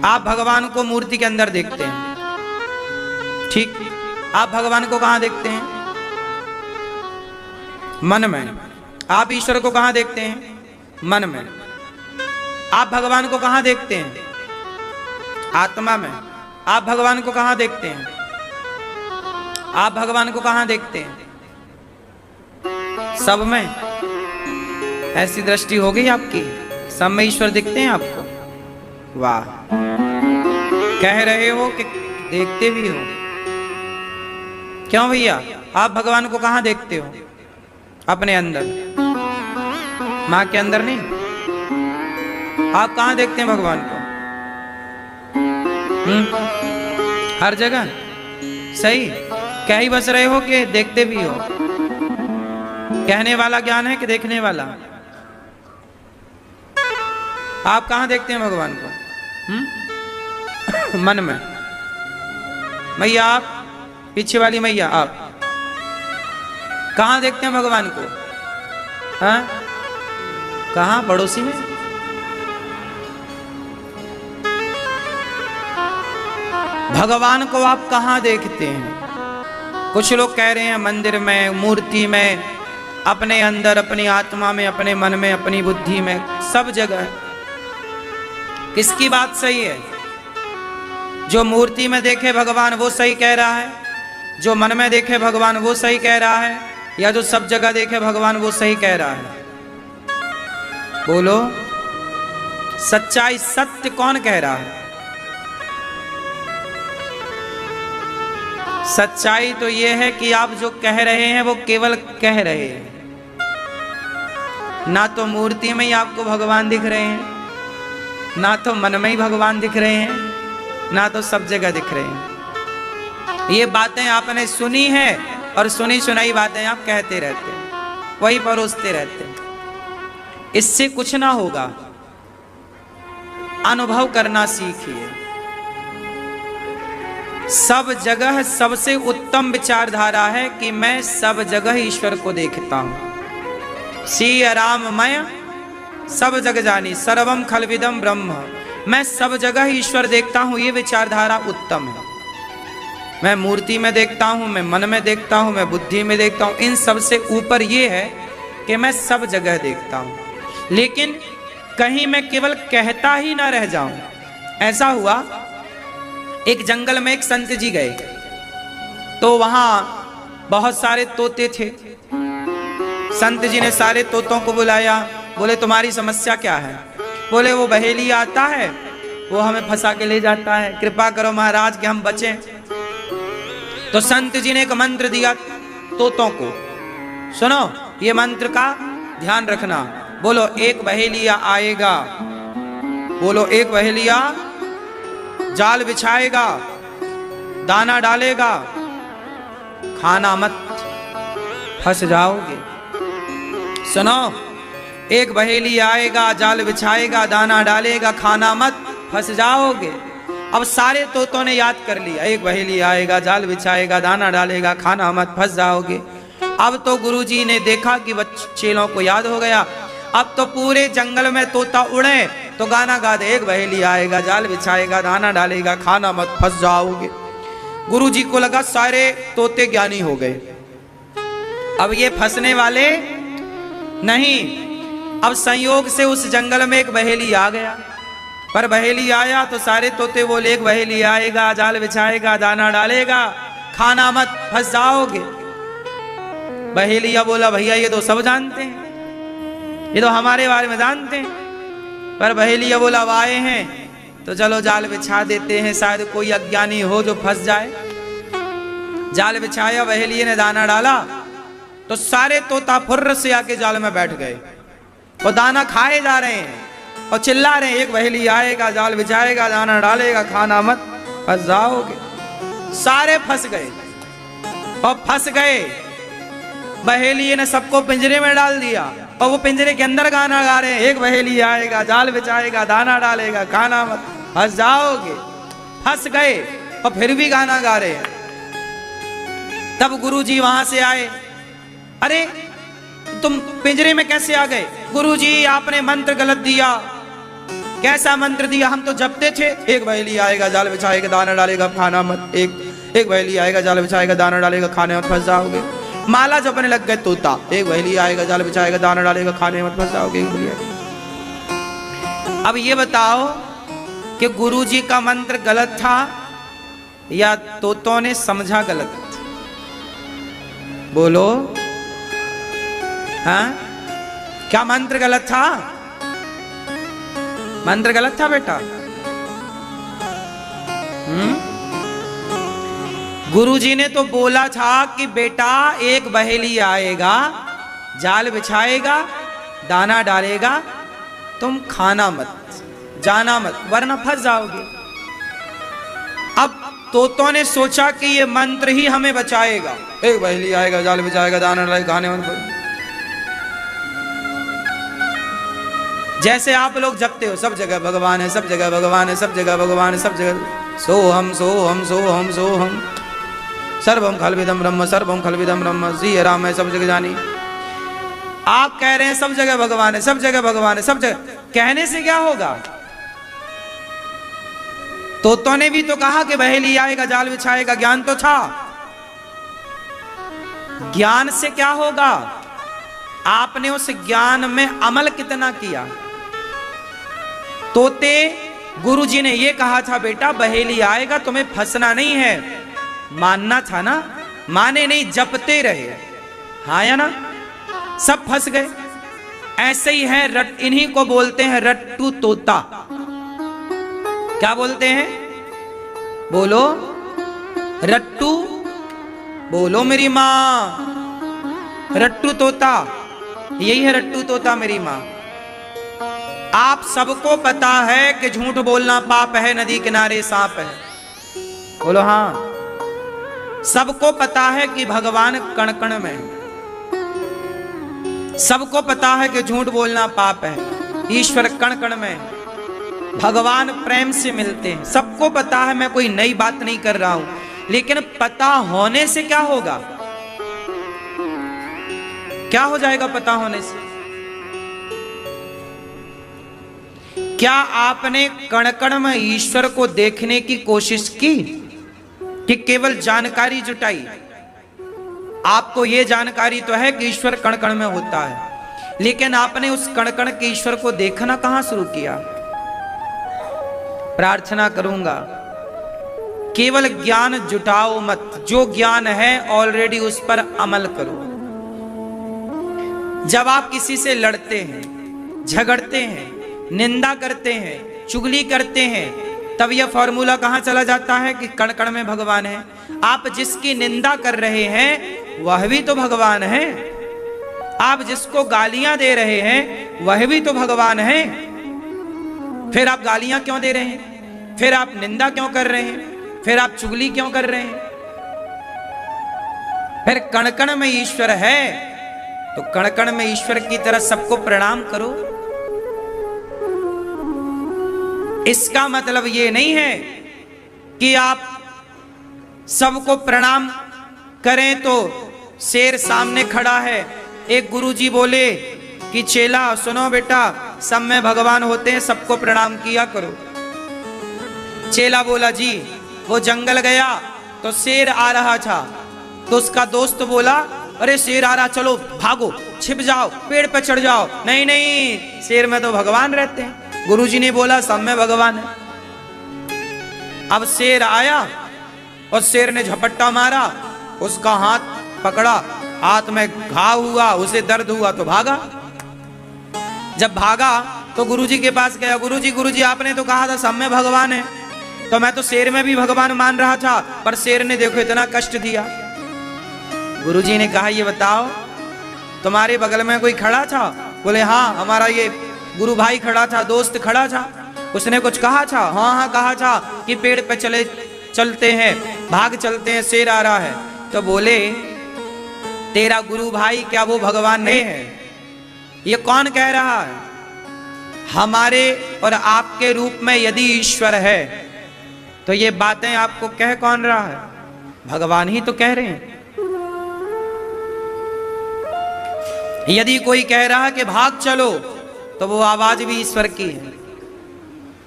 आप भगवान को मूर्ति के अंदर देखते हैं, ठीक। आप भगवान को कहां देखते हैं? मन में। आप ईश्वर को कहां देखते हैं? मन में। आप भगवान को कहां देखते हैं? आत्मा में। आप भगवान को कहां देखते हैं? आप भगवान को कहां देखते हैं? सब में। ऐसी दृष्टि हो गई आपकी, सब में ईश्वर दिखते हैं आपको? वाह, कह रहे हो कि देखते भी हो। क्यों भैया? आप भगवान को कहां देखते हो? अपने अंदर, मां के अंदर नहीं। आप कहां देखते हैं भगवान को? हर जगह। सही कह ही बस रहे हो कि देखते भी हो? कहने वाला ज्ञान है कि देखने वाला? आप कहां देखते हैं भगवान को? मन में। मैया आप, पीछे वाली मैया, आप कहां देखते हैं भगवान को? हाँ, कहां? पड़ोसी में। भगवान को आप कहां देखते हैं? कुछ लोग कह रहे हैं मंदिर में, मूर्ति में, अपने अंदर, अपनी आत्मा में, अपने मन में, अपनी बुद्धि में, सब जगह। किसकी बात सही है? जो मूर्ति में देखे भगवान वो सही कह रहा है, जो मन में देखे भगवान वो सही कह रहा है, या जो सब जगह देखे भगवान वो सही कह रहा है? बोलो, सच्चाई, सत्य कौन कह रहा है? सच्चाई तो ये है कि आप जो कह रहे हैं वो केवल कह रहे हैं। ना तो मूर्ति में ही आपको भगवान दिख रहे हैं, ना तो मन में ही भगवान दिख रहे हैं, ना तो सब जगह दिख रहे हैं। ये बातें आपने सुनी है और सुनी सुनाई बातें आप कहते रहते हैं, वही परोसते रहते हैं। इससे कुछ ना होगा, अनुभव करना सीखिए। सब जगह सबसे उत्तम विचारधारा है कि मैं सब जगह ईश्वर को देखता हूं। सिय राममय सब जग जानी, सर्वम खलविदम ब्रह्म। मैं सब जगह ईश्वर देखता हूं, ये विचारधारा उत्तम है। मैं मूर्ति में देखता हूं, मैं मन में देखता हूं, मैं बुद्धि में देखता हूं। इन सबसे ऊपर ये है कि मैं सब जगह देखता हूं, लेकिन कहीं मैं केवल कहता ही ना रह जाऊं। ऐसा हुआ, एक जंगल में एक संत जी गए, तो वहां बहुत सारे तोते थे। संत जी ने सारे तोतों को बुलाया, बोले तुम्हारी समस्या क्या है? बोले वो बहेली आता है, वो हमें फंसा के ले जाता है, कृपा करो महाराज कि हम बचें। तो संत जी ने एक मंत्र दिया तोतों को, सुनो ये मंत्र का ध्यान रखना। बोलो एक बहेलिया आएगा, बोलो एक बहेलिया जाल बिछाएगा, दाना डालेगा, खाना मत, फंस जाओगे। सुनो, एक बहेली आएगा, जाल बिछाएगा, दाना डालेगा, खाना मत, फंस जाओगे। अब सारे तोतों ने याद कर लिया, एक बहेली आएगा, जाल बिछाएगा, दाना डालेगा, खाना मत, फंस जाओगे। अब तो गुरुजी ने देखा कि बच्चों को याद हो गया। अब तो पूरे जंगल में तोता उड़े तो गाना गा दे, एक बहेली आएगा, जाल बिछाएगा, दाना डालेगा, खाना मत, फंस जाओगे। गुरुजी को लगा सारे तोते ज्ञानी हो गए, अब ये फंसने वाले नहीं। अब संयोग से उस जंगल में एक बहेली आ गया, पर बहेली आया तो सारे तोते बोले एक बहेली आएगा, जाल बिछाएगा, दाना डालेगा, खाना मत, फंस जाओगे। बहेलिया बोला भैया ये तो सब जानते हैं, ये तो हमारे बारे में जानते हैं। पर बहेलिया बोला अब आए हैं तो चलो जाल बिछा देते हैं, शायद कोई अज्ञानी हो जो फंस जाए। जाल बिछाया, बहेलिये ने दाना डाला तो सारे तोता फुर्र से आके जाल में बैठ गए और दाना खाए जा रहे हैं और चिल्ला रहे हैं एक बहेली आएगा, जाल बिछाएगा, दाना डालेगा, खाना मत, फंस जाओगे। सारे फंस गए और फंस गए। बहेलिये ने सबको पिंजरे में डाल दिया और वो पिंजरे के अंदर गाना गा रहे हैं, एक बहेली आएगा, जाल बिछाएगा, दाना डालेगा, खाना मत, फंस जाओगे। फंस गए और फिर भी गाना गा रहे हैं। तब गुरुजी वहां से आए, अरे तुम पिंजरे में कैसे आ गए? गुरुजी आपने मंत्र गलत दिया। कैसा मंत्र दिया? हम तो जपते थे, एक बहेली आएगा जाल बिछाएगा दाना डालेगा खाना मत, एक बहेली आएगा जाल बिछाएगा दाना डालेगा खाने मत फंस जाओगे। माला जपने लग गए तोता, एक बहेली आएगा जाल बिछाएगा दाना डालेगा खाने मत फंस जाओगे। अब ये बताओ कि गुरुजी का मंत्र गलत था या तोतों ने समझा गलत? बोलो, हाँ? क्या मंत्र गलत था? मंत्र गलत था बेटा? गुरुजी ने तो बोला था कि बेटा एक बहेली आएगा जाल बिछाएगा दाना डालेगा, तुम खाना मत, जाना मत, वरना फंस जाओगे। अब तोतों ने सोचा कि ये मंत्र ही हमें बचाएगा, एक बहेली आएगा जाल बिछाएगा दाना डालेगा खाने मत। जैसे आप लोग जपते हो, सब जगह भगवान है, सब जगह भगवान है, सब जगह भगवान है, सब जगह सोहम सोहम सोहम सोहम सर्वम खलविदम ब्रह्म सर्वम खलविदम ब्रह्म श्री राम है सब जगह जानी। आप कह रहे हैं सब जगह भगवान है, सब जगह भगवान है, सब जगह। कहने से क्या होगा? तोतों ने भी तो कहा कि बहेली आएगा जाल बिछाएगा, ज्ञान तो था। ज्ञान से क्या होगा? आपने उस ज्ञान में अमल कितना किया? तोते, गुरुजी ने ये कहा था बेटा बहेली आएगा तुम्हें फंसना नहीं है, मानना था ना, माने नहीं, जपते रहे, हाँ या ना? सब फंस गए। ऐसे ही है, इन्हीं को बोलते हैं रट्टू तोता। क्या बोलते हैं? बोलो, रट्टू, बोलो मेरी माँ, रट्टू तोता, यही है रट्टू तोता मेरी माँ। आप सबको पता है कि झूठ बोलना पाप है, नदी किनारे सांप है, बोलो हाँ। सबको पता है कि भगवान कण कण में, सबको पता है कि झूठ बोलना पाप है, ईश्वर कण कण में, भगवान प्रेम से मिलते हैं, सबको पता है। मैं कोई नई बात नहीं कर रहा हूं, लेकिन पता होने से क्या होगा? क्या हो जाएगा पता होने से? क्या आपने कण कण में ईश्वर को देखने की कोशिश की कि केवल जानकारी जुटाई? आपको यह जानकारी तो है कि ईश्वर कण कण में होता है, लेकिन आपने उस कण कण के ईश्वर को देखना कहां शुरू किया? प्रार्थना करूंगा केवल ज्ञान जुटाओ मत, जो ज्ञान है ऑलरेडी उस पर अमल करो। जब आप किसी से लड़ते हैं, झगड़ते हैं, निंदा करते हैं, चुगली करते हैं, तब यह फॉर्मूला कहां चला जाता है कि कण कण में भगवान है। आप जिसकी निंदा कर रहे हैं वह भी तो भगवान है, आप जिसको गालियां दे रहे हैं वह भी तो भगवान है। फिर आप गालियां क्यों दे रहे हैं? फिर आप निंदा क्यों कर रहे हैं? फिर आप चुगली क्यों कर रहे हैं? फिर कण कण में ईश्वर है तो कण कण में ईश्वर की तरह सबको प्रणाम करो। इसका मतलब ये नहीं है कि आप सबको प्रणाम करें तो शेर सामने खड़ा है। एक गुरुजी बोले कि चेला सुनो बेटा, सब में भगवान होते हैं, सबको प्रणाम किया करो। चेला बोला जी, वो जंगल गया तो शेर आ रहा था, तो उसका दोस्त बोला अरे शेर आ रहा, चलो भागो, छिप जाओ, पेड़ पे चढ़ जाओ। नहीं नहीं, शेर में तो भगवान रहते हैं। गुरुजी ने बोला सब में भगवान है। अब शेर आया और शेर ने झपट्टा मारा, उसका हाथ पकड़ा, हाथ में घाव हुआ, उसे दर्द हुआ तो भागा। जब भागा तो गुरुजी के पास गया, गुरुजी आपने तो कहा था सब में भगवान है, तो मैं तो शेर में भी भगवान मान रहा था, पर शेर ने देखो इतना कष्ट दिया। गुरुजी ने कहा ये बताओ तुम्हारे बगल में कोई खड़ा था? बोले हाँ, हमारा ये गुरु भाई खड़ा था, दोस्त खड़ा था। उसने कुछ कहा था? हाँ हाँ कहा था कि पेड़ पे चलते हैं, भाग चलते हैं, शेर आ रहा है। तो बोले तेरा गुरु भाई क्या वो भगवान नहीं है? ये कौन कह रहा है? हमारे और आपके रूप में यदि ईश्वर है तो ये बातें आपको कह कौन रहा है? भगवान ही तो कह रहे हैं। यदि कोई कह रहा है कि भाग चलो, तो वो आवाज भी ईश्वर की है।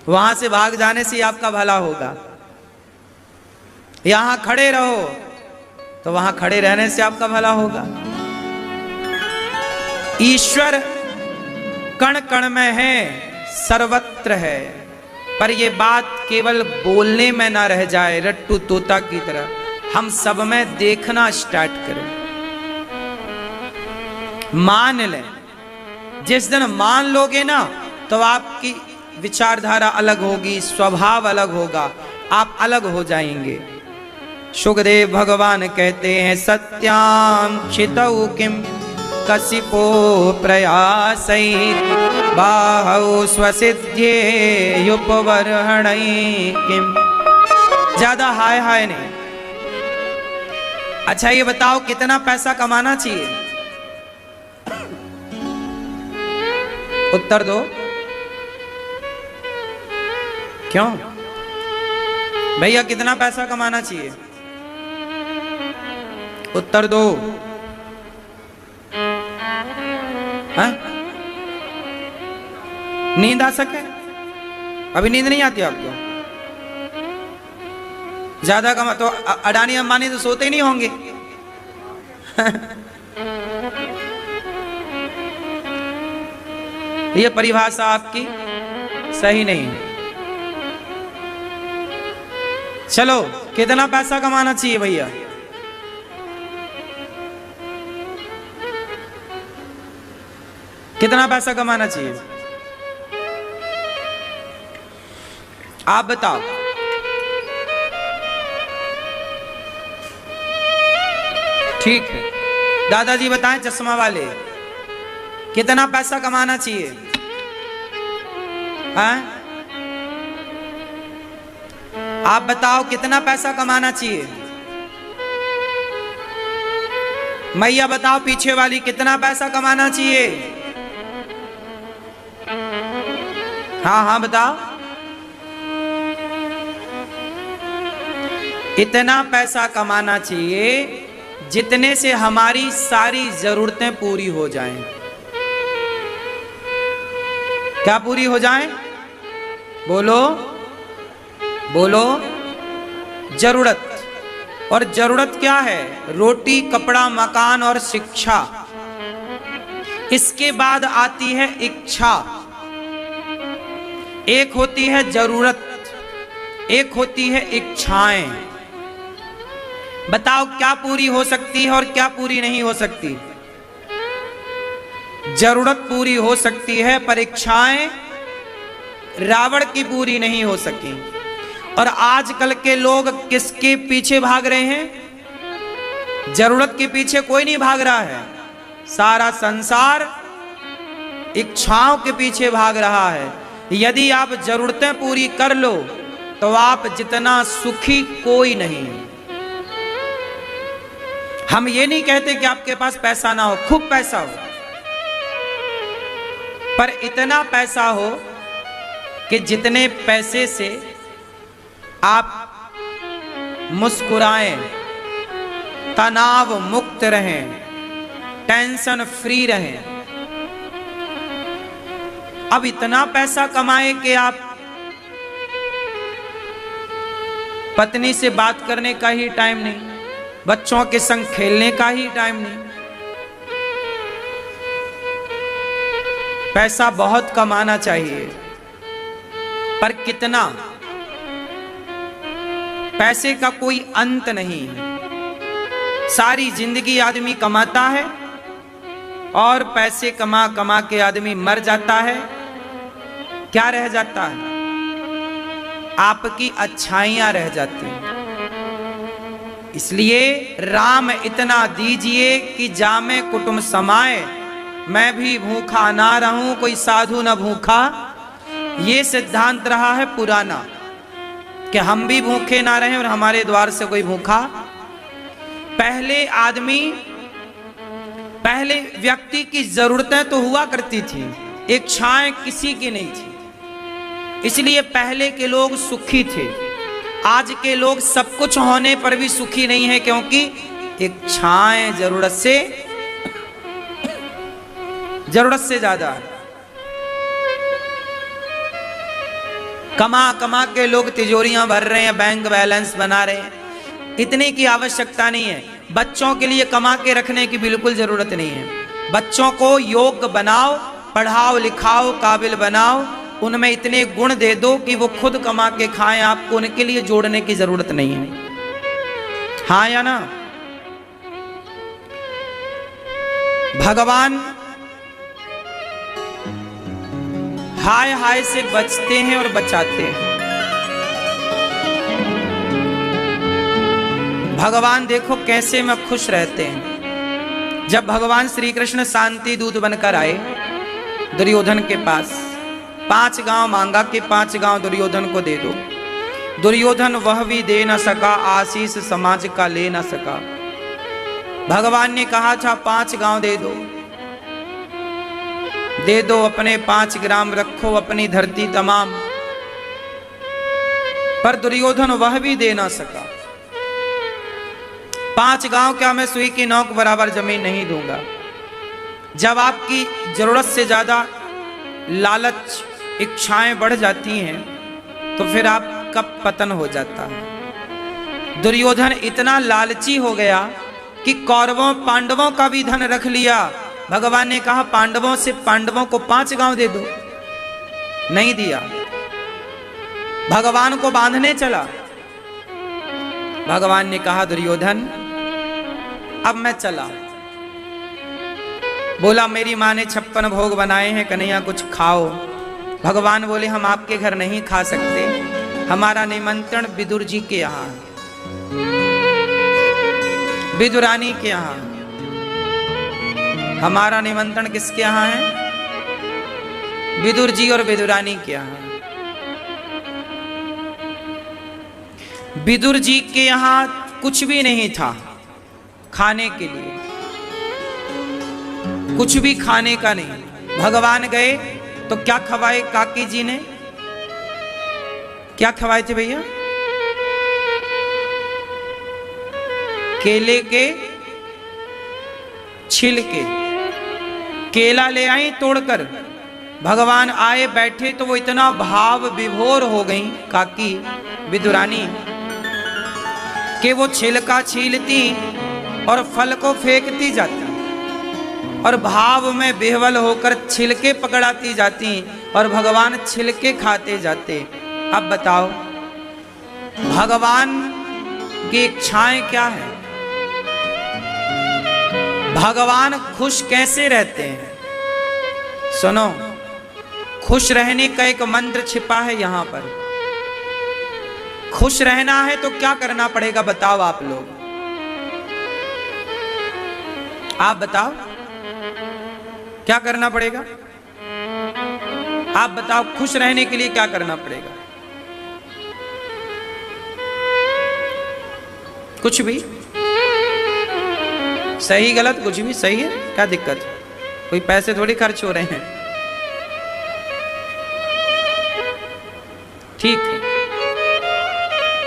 वहां से भाग जाने से आपका भला होगा। यहां खड़े रहो, तो वहां खड़े रहने से आपका भला होगा। ईश्वर कण कण में है, सर्वत्र है, पर ये बात केवल बोलने में ना रह जाए रट्टू तोता की तरह, हम सब में देखना स्टार्ट करें, मान लें। जिस दिन मान लोगे ना, तो आपकी विचारधारा अलग होगी, स्वभाव अलग होगा, आप अलग हो जाएंगे। सुखदेव भगवान कहते हैं, सत्याम क्षितौ किम कसिपो प्रयासैः बाहौ स्वसिद्ध्ये युपवर्हणैः किम। ज्यादा हाय हाय नहीं। अच्छा ये बताओ, कितना पैसा कमाना चाहिए? उत्तर दो। क्यों भैया, कितना पैसा कमाना चाहिए? उत्तर दो। हाँ? नींद आ सके? अभी नींद नहीं आती आपको? ज्यादा कमा तो अडानी अंबानी तो सोते ही नहीं होंगे। ये परिभाषा आपकी सही नहीं है। चलो, कितना पैसा कमाना चाहिए भैया? कितना पैसा कमाना चाहिए? आप बताओ। ठीक है, दादाजी बताएं, चश्मा वाले, कितना पैसा कमाना चाहिए? हाँ? आप बताओ, कितना पैसा कमाना चाहिए? मैया बताओ, पीछे वाली, कितना पैसा कमाना चाहिए? हाँ हाँ बताओ। इतना पैसा कमाना चाहिए जितने से हमारी सारी जरूरतें पूरी हो जाएं। क्या पूरी हो जाएं? बोलो बोलो। जरूरत। और जरूरत क्या है? रोटी, कपड़ा, मकान और शिक्षा। इसके बाद आती है इच्छा। एक होती है जरूरत, एक होती है इच्छाएं। बताओ, क्या पूरी हो सकती है और क्या पूरी नहीं हो सकती? जरूरत पूरी हो सकती है, पर इच्छाएं रावण की पूरी नहीं हो सकी। और आजकल के लोग किसके पीछे भाग रहे हैं? जरूरत के पीछे कोई नहीं भाग रहा है। सारा संसार इच्छाओं के पीछे भाग रहा है। यदि आप जरूरतें पूरी कर लो, तो आप जितना सुखी कोई नहीं। हम ये नहीं कहते कि आपके पास पैसा ना हो, खूब पैसा हो, पर इतना पैसा हो कि जितने पैसे से आप मुस्कुराएं, तनाव मुक्त रहें, टेंशन फ्री रहें। अब इतना पैसा कमाए कि आप पत्नी से बात करने का ही टाइम नहीं, बच्चों के संग खेलने का ही टाइम नहीं। पैसा बहुत कमाना चाहिए, पर कितना? पैसे का कोई अंत नहीं है। सारी जिंदगी आदमी कमाता है और पैसे कमा कमा के आदमी मर जाता है। क्या रह जाता है? आपकी अच्छाइयां रह जाती हैं। इसलिए राम इतना दीजिए कि जामे कुटुंब समाए, मैं भी भूखा ना रहूं, कोई साधु न भूखा। ये सिद्धांत रहा है पुराना कि हम भी भूखे ना रहें और हमारे द्वार से कोई भूखा। पहले व्यक्ति की जरूरतें तो हुआ करती थी, इच्छाएं किसी की नहीं थी। इसलिए पहले के लोग सुखी थे। आज के लोग सब कुछ होने पर भी सुखी नहीं है, क्योंकि इच्छाएं जरूरत से ज्यादा है। कमा कमा के लोग तिजोरियां भर रहे हैं, बैंक बैलेंस बना रहे हैं, इतने की आवश्यकता नहीं है। बच्चों के लिए कमा के रखने की बिल्कुल जरूरत नहीं है। बच्चों को योग्य बनाओ, पढ़ाओ लिखाओ, काबिल बनाओ, उनमें इतने गुण दे दो कि वो खुद कमा के खाएं, आपको उनके लिए जोड़ने की जरूरत नहीं है। हाँ या ना? भगवान हाय हाय से बचते हैं और बचाते हैं। भगवान देखो कैसे में खुश रहते हैं। जब भगवान श्री कृष्ण शांति दूत बनकर आए दुर्योधन के पास, 5 गांव मांगा कि 5 गांव दुर्योधन को दे दो। दुर्योधन वह भी दे न सका, आशीष समाज का ले न सका। भगवान ने कहा था 5 गांव दे दो, अपने 5 ग्राम रखो अपनी धरती तमाम। पर दुर्योधन वह भी दे ना सका। 5 गांव क्या, मैं सुई की नोक बराबर जमीन नहीं दूंगा। जब आपकी जरूरत से ज्यादा लालच, इच्छाएं बढ़ जाती हैं तो फिर आपका पतन हो जाता है। दुर्योधन इतना लालची हो गया कि कौरवों पांडवों का भी धन रख लिया। भगवान ने कहा पांडवों को 5 गांव दे दो, नहीं दिया। भगवान को बांधने चला। भगवान ने कहा दुर्योधन अब मैं चला। बोला मेरी माँ ने 56 भोग बनाए हैं, कन्हैया कुछ खाओ। भगवान बोले हम आपके घर नहीं खा सकते, हमारा निमंत्रण विदुर जी के यहाँ, विदुरानी के यहाँ। हमारा निमंत्रण किसके यहाँ है? विदुर जी और विदुरानी के यहाँ। विदुर जी के यहाँ कुछ भी नहीं था खाने के लिए, कुछ भी खाने का नहीं। भगवान गए तो क्या खवाए काकी जी ने? क्या खवाए थे भैया? केले के छिलके, केला ले आई तोड़कर। भगवान आए बैठे तो वो इतना भाव विभोर हो गई काकी विदुरानी कि वो छिलका छीलती और फल को फेंकती जाती और भाव में विह्वल होकर छिलके पकड़ाती जाती और भगवान छिलके खाते जाते। अब बताओ भगवान की इच्छाएं क्या है? भगवान खुश कैसे रहते हैं? सुनो, खुश रहने का एक मंत्र छिपा है यहां पर। खुश रहना है तो क्या करना पड़ेगा बताओ आप लोग, आप बताओ क्या करना पड़ेगा? आप बताओ खुश रहने के लिए क्या करना पड़ेगा? कुछ भी सही गलत कुछ भी सही है, क्या दिक्कत? कोई पैसे थोड़ी खर्च हो रहे हैं, ठीक है।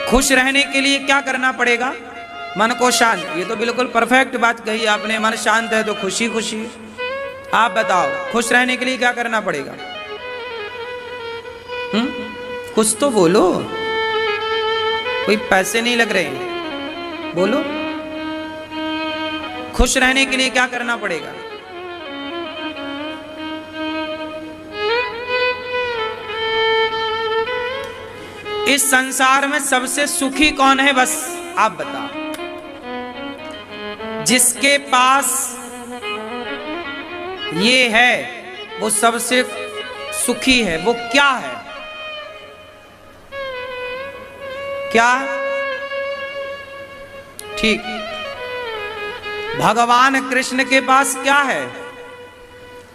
खुश रहने के लिए क्या करना पड़ेगा? मन को शांत। ये तो बिल्कुल परफेक्ट बात कही आपने, मन शांत है तो खुशी खुशी। आप बताओ खुश रहने के लिए क्या करना पड़ेगा? कुछ तो बोलो, कोई पैसे नहीं लग रहे, बोलो। खुश रहने के लिए क्या करना पड़ेगा? इस संसार में सबसे सुखी कौन है? बस आप बताओ। जिसके पास ये है वो सबसे सुखी है। वो क्या है? क्या? ठीक, भगवान कृष्ण के पास क्या है?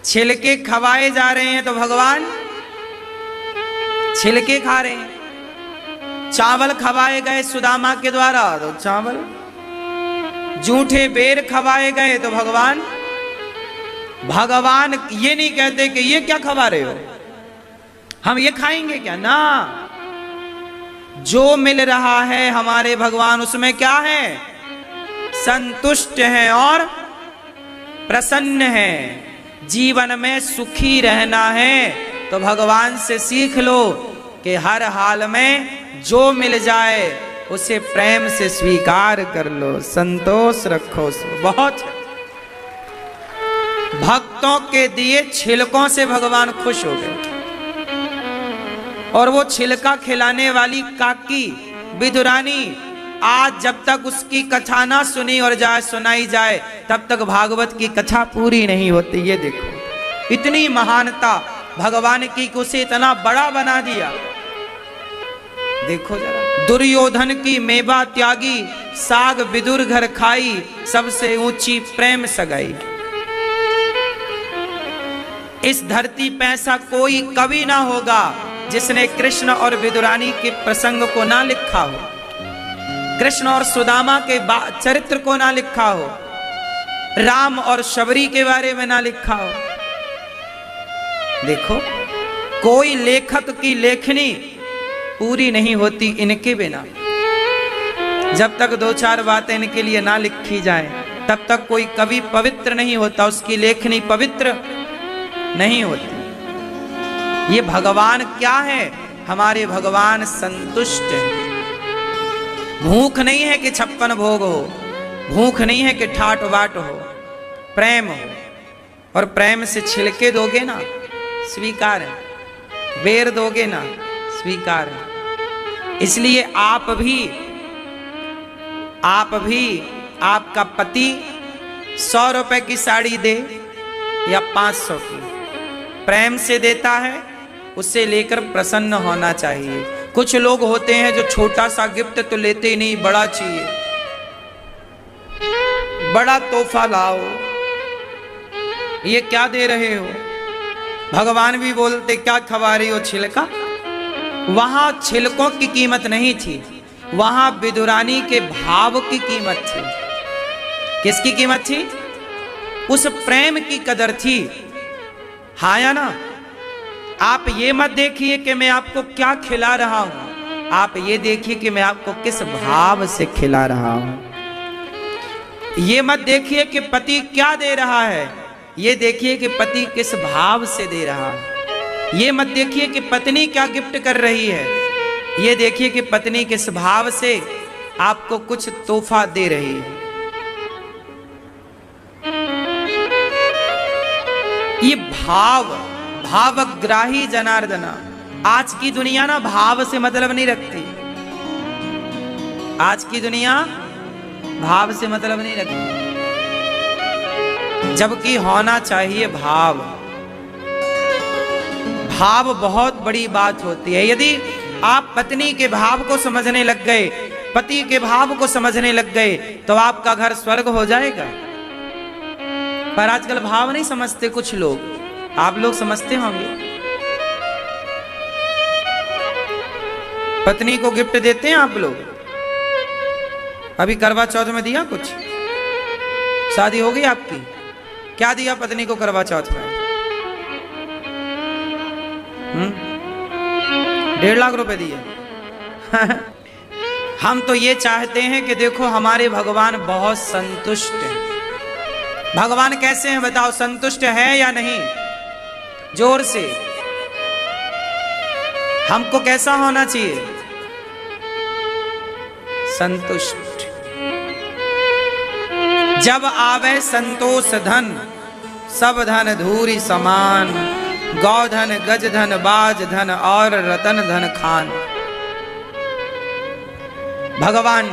छिलके खवाए जा रहे हैं तो भगवान छिलके खा रहे हैं। चावल खवाए गए सुदामा के द्वारा तो चावल, जूठे बेर खवाए गए तो भगवान ये नहीं कहते कि ये क्या खवा रहे हो, हम ये खाएंगे क्या ना। जो मिल रहा है हमारे भगवान उसमें क्या है? संतुष्ट है और प्रसन्न है। जीवन में सुखी रहना है तो भगवान से सीख लो कि हर हाल में जो मिल जाए उसे प्रेम से स्वीकार कर लो, संतोष रखो। बहुत भक्तों के दिए छिलकों से भगवान खुश हो गए और वो छिलका खिलाने वाली काकी विदुरानी आज जब तक उसकी कथा ना सुनी और सुनाई जाए तब तक भागवत की कथा पूरी नहीं होती। ये देखो इतनी महानता भगवान की कि उसे इतना बड़ा बना दिया। देखो जरा, दुर्योधन की मेवा त्यागी, साग विदुर घर खाई, सबसे ऊंची प्रेम सगाई। इस धरती पे ऐसा कोई कवि ना होगा जिसने कृष्ण और विदुरानी के प्रसंग को ना लिखा हो, कृष्ण और सुदामा के चरित्र को ना लिखा हो, राम और शबरी के बारे में ना लिखा हो। देखो कोई लेखक की लेखनी पूरी नहीं होती इनके बिना। जब तक दो चार बातें इनके लिए ना लिखी जाए तब तक कोई कवि पवित्र नहीं होता, उसकी लेखनी पवित्र नहीं होती। ये भगवान क्या है? हमारे भगवान संतुष्ट हैं। भूख नहीं है कि 56 भोग हो, भूख नहीं है कि ठाट बाट हो, प्रेम हो। और प्रेम से छिलके दोगे ना, स्वीकार है। बेर दोगे ना, स्वीकार है। इसलिए आप भी आपका पति 100 रुपए की साड़ी दे या 500 की, प्रेम से देता है, उससे लेकर प्रसन्न होना चाहिए। कुछ लोग होते हैं जो छोटा सा गिफ्ट तो लेते ही नहीं, बड़ा चाहिए, बड़ा तोहफा लाओ, ये क्या दे रहे हो? भगवान भी बोलते क्या खवा रही हो छिलका? वहां छिलकों की कीमत नहीं थी, वहां विदुरानी के भाव की कीमत थी। किसकी कीमत थी? उस प्रेम की कदर थी। हाँ या ना? आप ये मत देखिए कि मैं आपको क्या खिला रहा हूं, आप ये देखिए कि मैं आपको किस भाव से खिला रहा हूं। ये मत देखिए कि पति क्या दे रहा है, ये देखिए कि पति किस भाव से दे रहा है। ये मत देखिए कि पत्नी क्या गिफ्ट कर रही है, ये देखिए कि पत्नी किस भाव से आपको कुछ तोहफा दे रही है। ये भावग्राही जनार्दना। आज की दुनिया ना भाव से मतलब नहीं रखती, आज की दुनिया भाव से मतलब नहीं रखती, जबकि होना चाहिए भाव। भाव बहुत बड़ी बात होती है। यदि आप पत्नी के भाव को समझने लग गए, पति के भाव को समझने लग गए, तो आपका घर स्वर्ग हो जाएगा। पर आजकल भाव नहीं समझते कुछ लोग, आप लोग समझते होंगे। पत्नी को गिफ्ट देते हैं आप लोग? अभी करवा चौथ में दिया कुछ? शादी हो गई आपकी, क्या दिया पत्नी को करवा चौथ में? 1.5 लाख रुपए दिए। हम तो ये चाहते हैं कि देखो हमारे भगवान बहुत संतुष्ट हैं। भगवान कैसे हैं बताओ? संतुष्ट है या नहीं? जोर से हमको कैसा होना चाहिए? संतुष्ट। जब आवे संतोष धन, सब धन धूरी समान, गौधन गज धन बाज धन और रतन धन खान। भगवान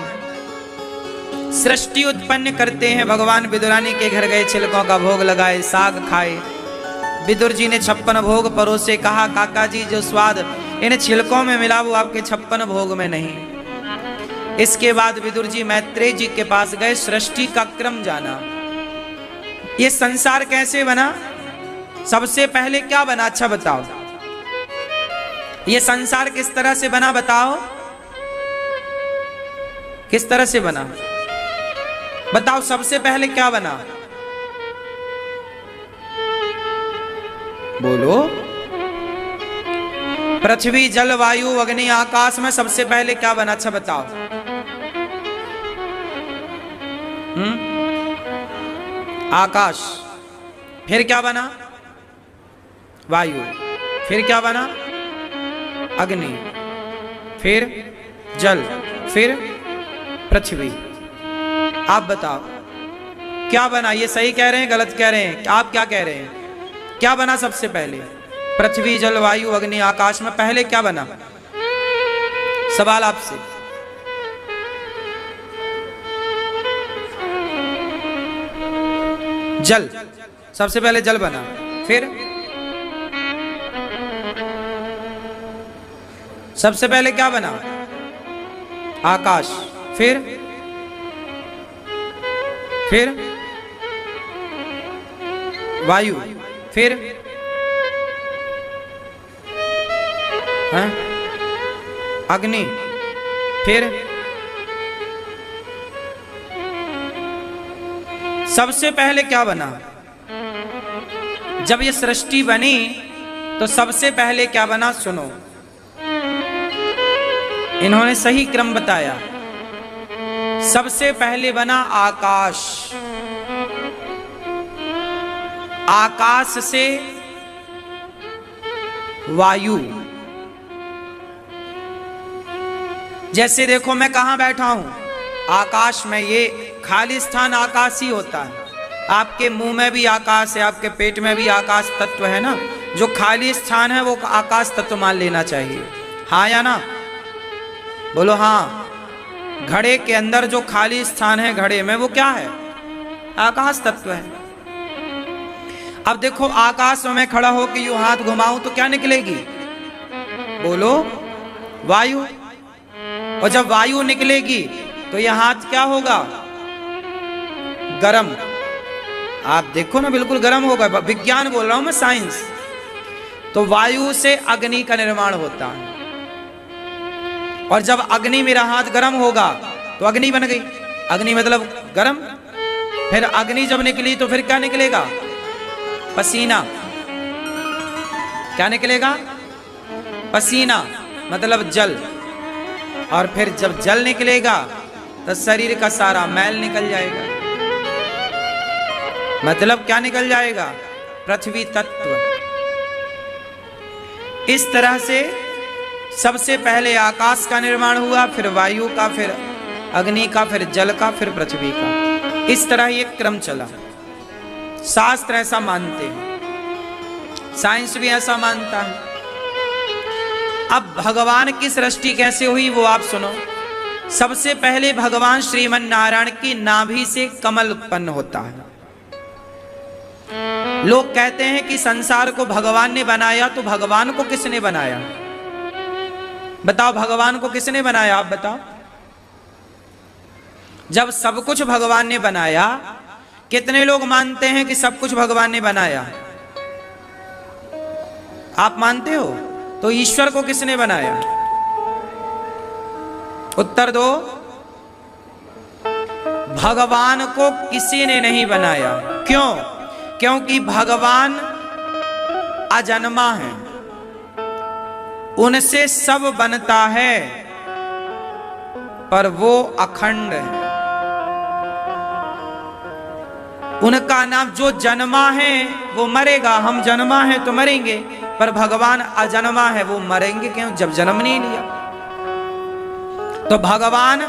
सृष्टि उत्पन्न करते हैं। भगवान विदुरानी के घर गए, छिलकों का भोग लगाए, साग खाए। विदुर जी ने 56 भोग परोसे, कहा काका जी जो स्वाद इन छिलकों में मिला वो आपके 56 भोग में नहीं। इसके बाद विदुर जी मैत्रेय जी के पास गए, सृष्टि का क्रम जाना। ये संसार कैसे बना? सबसे पहले क्या बना? अच्छा बताओ, ये संसार किस तरह से बना बताओ? किस तरह से बना बताओ? सबसे पहले क्या बना? बोलो। पृथ्वी जल वायु अग्नि आकाश में सबसे पहले क्या बना? अच्छा बताओ। आकाश। फिर क्या बना? वायु। फिर क्या बना? अग्नि। फिर जल। फिर पृथ्वी। आप बताओ क्या बना? ये सही कह रहे हैं गलत कह रहे हैं? आप क्या कह रहे हैं? क्या बना सबसे पहले? पृथ्वी जल वायु अग्नि आकाश में पहले क्या बना? सवाल आपसे। जल। सबसे पहले जल बना। फिर सबसे पहले क्या बना? आकाश। फिर वायु। फिर अग्नि। फिर सबसे पहले क्या बना? जब ये सृष्टि बनी तो सबसे पहले क्या बना? सुनो, इन्होंने सही क्रम बताया। सबसे पहले बना आकाश। आकाश से वायु। जैसे देखो मैं कहां बैठा हूं? आकाश में। ये खाली स्थान आकाश ही होता है। आपके मुंह में भी आकाश है, आपके पेट में भी आकाश तत्व है ना। जो खाली स्थान है वो आकाश तत्व मान लेना चाहिए। हाँ या ना? बोलो हाँ। घड़े के अंदर जो खाली स्थान है घड़े में, वो क्या है? आकाश तत्व है। अब देखो आकाश में खड़ा होकर यूं हाथ घुमाऊं तो क्या निकलेगी? बोलो वायु। और जब वायु निकलेगी तो यह हाथ क्या होगा? गरम। आप देखो ना, बिल्कुल गरम होगा। विज्ञान बोल रहा हूं मैं, साइंस। तो वायु से अग्नि का निर्माण होता है। और जब अग्नि मेरा हाथ गरम होगा तो अग्नि बन गई। अग्नि मतलब गरम। फिर अग्नि जब निकली तो फिर क्या निकलेगा? पसीना। क्या निकलेगा? पसीना मतलब जल। और फिर जब जल निकलेगा तो शरीर का सारा मैल निकल जाएगा। मतलब क्या निकल जाएगा? पृथ्वी तत्व। इस तरह से सबसे पहले आकाश का निर्माण हुआ, फिर वायु का, फिर अग्नि का, फिर जल का, फिर पृथ्वी का। इस तरह ये क्रम चला। शास्त्र ऐसा मानते हैं, साइंस भी ऐसा मानता है। अब भगवान की सृष्टि कैसे हुई वो आप सुनो। सबसे पहले भगवान श्रीमन नारायण की नाभि से कमल उत्पन्न होता है। लोग कहते हैं कि संसार को भगवान ने बनाया, तो भगवान को किसने बनाया? बताओ, भगवान को किसने बनाया? आप बताओ। जब सब कुछ भगवान ने बनाया, कितने लोग मानते हैं कि सब कुछ भगवान ने बनाया? आप मानते हो? तो ईश्वर को किसने बनाया? उत्तर दो। भगवान को किसी ने नहीं बनाया। क्यों? क्योंकि भगवान अजन्मा है, उनसे सब बनता है, पर वो अखंड है। उनका नाम, जो जन्मा है वो मरेगा, हम जन्मा है तो मरेंगे, पर भगवान अजन्मा है, वो मरेंगे क्यों जब जन्म नहीं लिया। तो भगवान,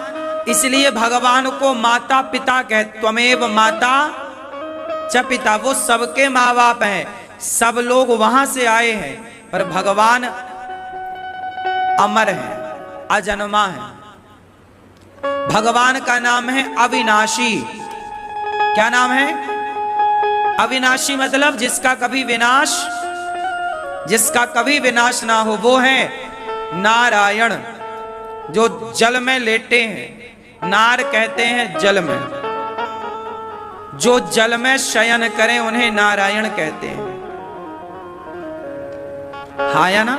इसलिए भगवान को माता पिता कहते। त्वमेव माता च पिता, वो सबके माँ बाप हैं, सब लोग वहां से आए हैं, पर भगवान अमर है, अजन्मा है। भगवान का नाम है अविनाशी। क्या नाम है? अविनाशी मतलब जिसका कभी विनाश ना हो, वो है नारायण, जो जल में लेटे हैं। नार कहते हैं जल में, जो जल में शयन करें उन्हें नारायण कहते हैं। हाँ या ना?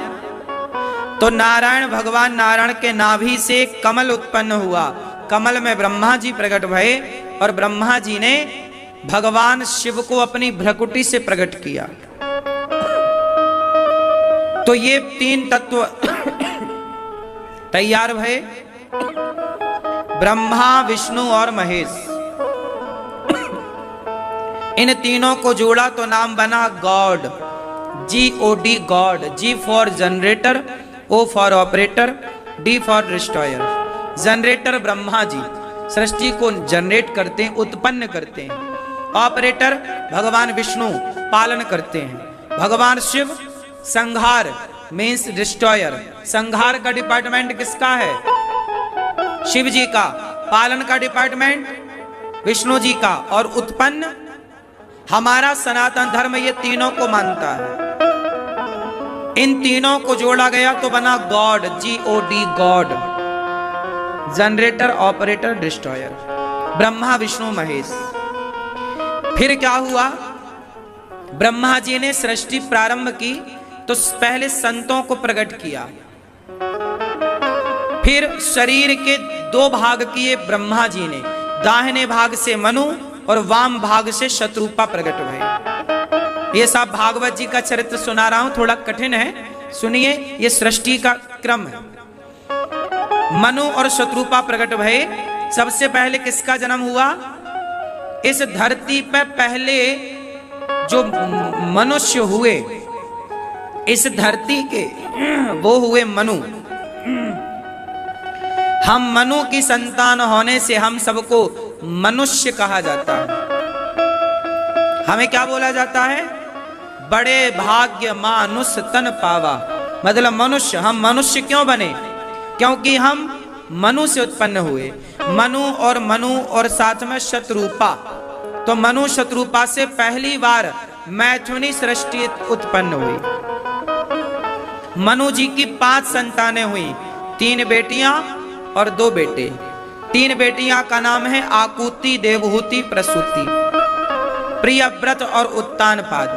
तो नारायण, भगवान नारायण के नाभि से कमल उत्पन्न हुआ। कमल में ब्रह्मा जी प्रकट भये और ब्रह्मा जी ने भगवान शिव को अपनी भ्रकुटी से प्रकट किया। तो ये तीन तत्व तैयार भय, ब्रह्मा विष्णु और महेश। इन तीनों को जोड़ा तो नाम बना God, GOD God. G for generator, O for operator, D for destroyer. Generator Brahma ji सृष्टि को जनरेट करते हैं, उत्पन्न करते हैं। ऑपरेटर भगवान विष्णु पालन करते हैं। भगवान शिव संहार मीन्स डिस्ट्रॉयर। संहार का डिपार्टमेंट किसका है? शिव जी का। पालन का डिपार्टमेंट विष्णु जी का। और उत्पन्न हमारा सनातन धर्म ये तीनों को मानता है। इन तीनों को जोड़ा गया तो बना God, GOD God. Generator operator destroyer, Brahma Vishnu Mahesh. फिर क्या हुआ? ब्रह्मा जी ने सृष्टि प्रारंभ की तो पहले संतों को प्रकट किया। फिर शरीर के दो भाग किए ब्रह्मा जी ने। दाहिने भाग से मनु और वाम भाग से शत्रुपा प्रकट हुए। ये सब भागवत जी का चरित्र सुना रहा हूं, थोड़ा कठिन है, सुनिए। ये सृष्टि का क्रम है। मनु और शत्रुपा प्रकट भये। सबसे पहले किसका जन्म हुआ? इस धरती पर पहले जो मनुष्य हुए इस धरती के, वो हुए मनु। हम मनु की संतान होने से हम सबको मनुष्य कहा जाता है। हमें क्या बोला जाता है? बड़े भाग्य मानुष तन पावा। मतलब मनुष्य। हम मनुष्य क्यों बने? क्योंकि हम मनु से उत्पन्न हुए। मनु और साथ में शत्रुपा। तो मनु शत्रुपा से पहली बार मैथुनी सृष्टि उत्पन्न हुई। मनु जी की 5 संतानें हुई, 3 बेटियां और 2 बेटे। 3 बेटियां का नाम है आकुति, देवहूति, प्रसूति, प्रियव्रत और उत्तानपाद।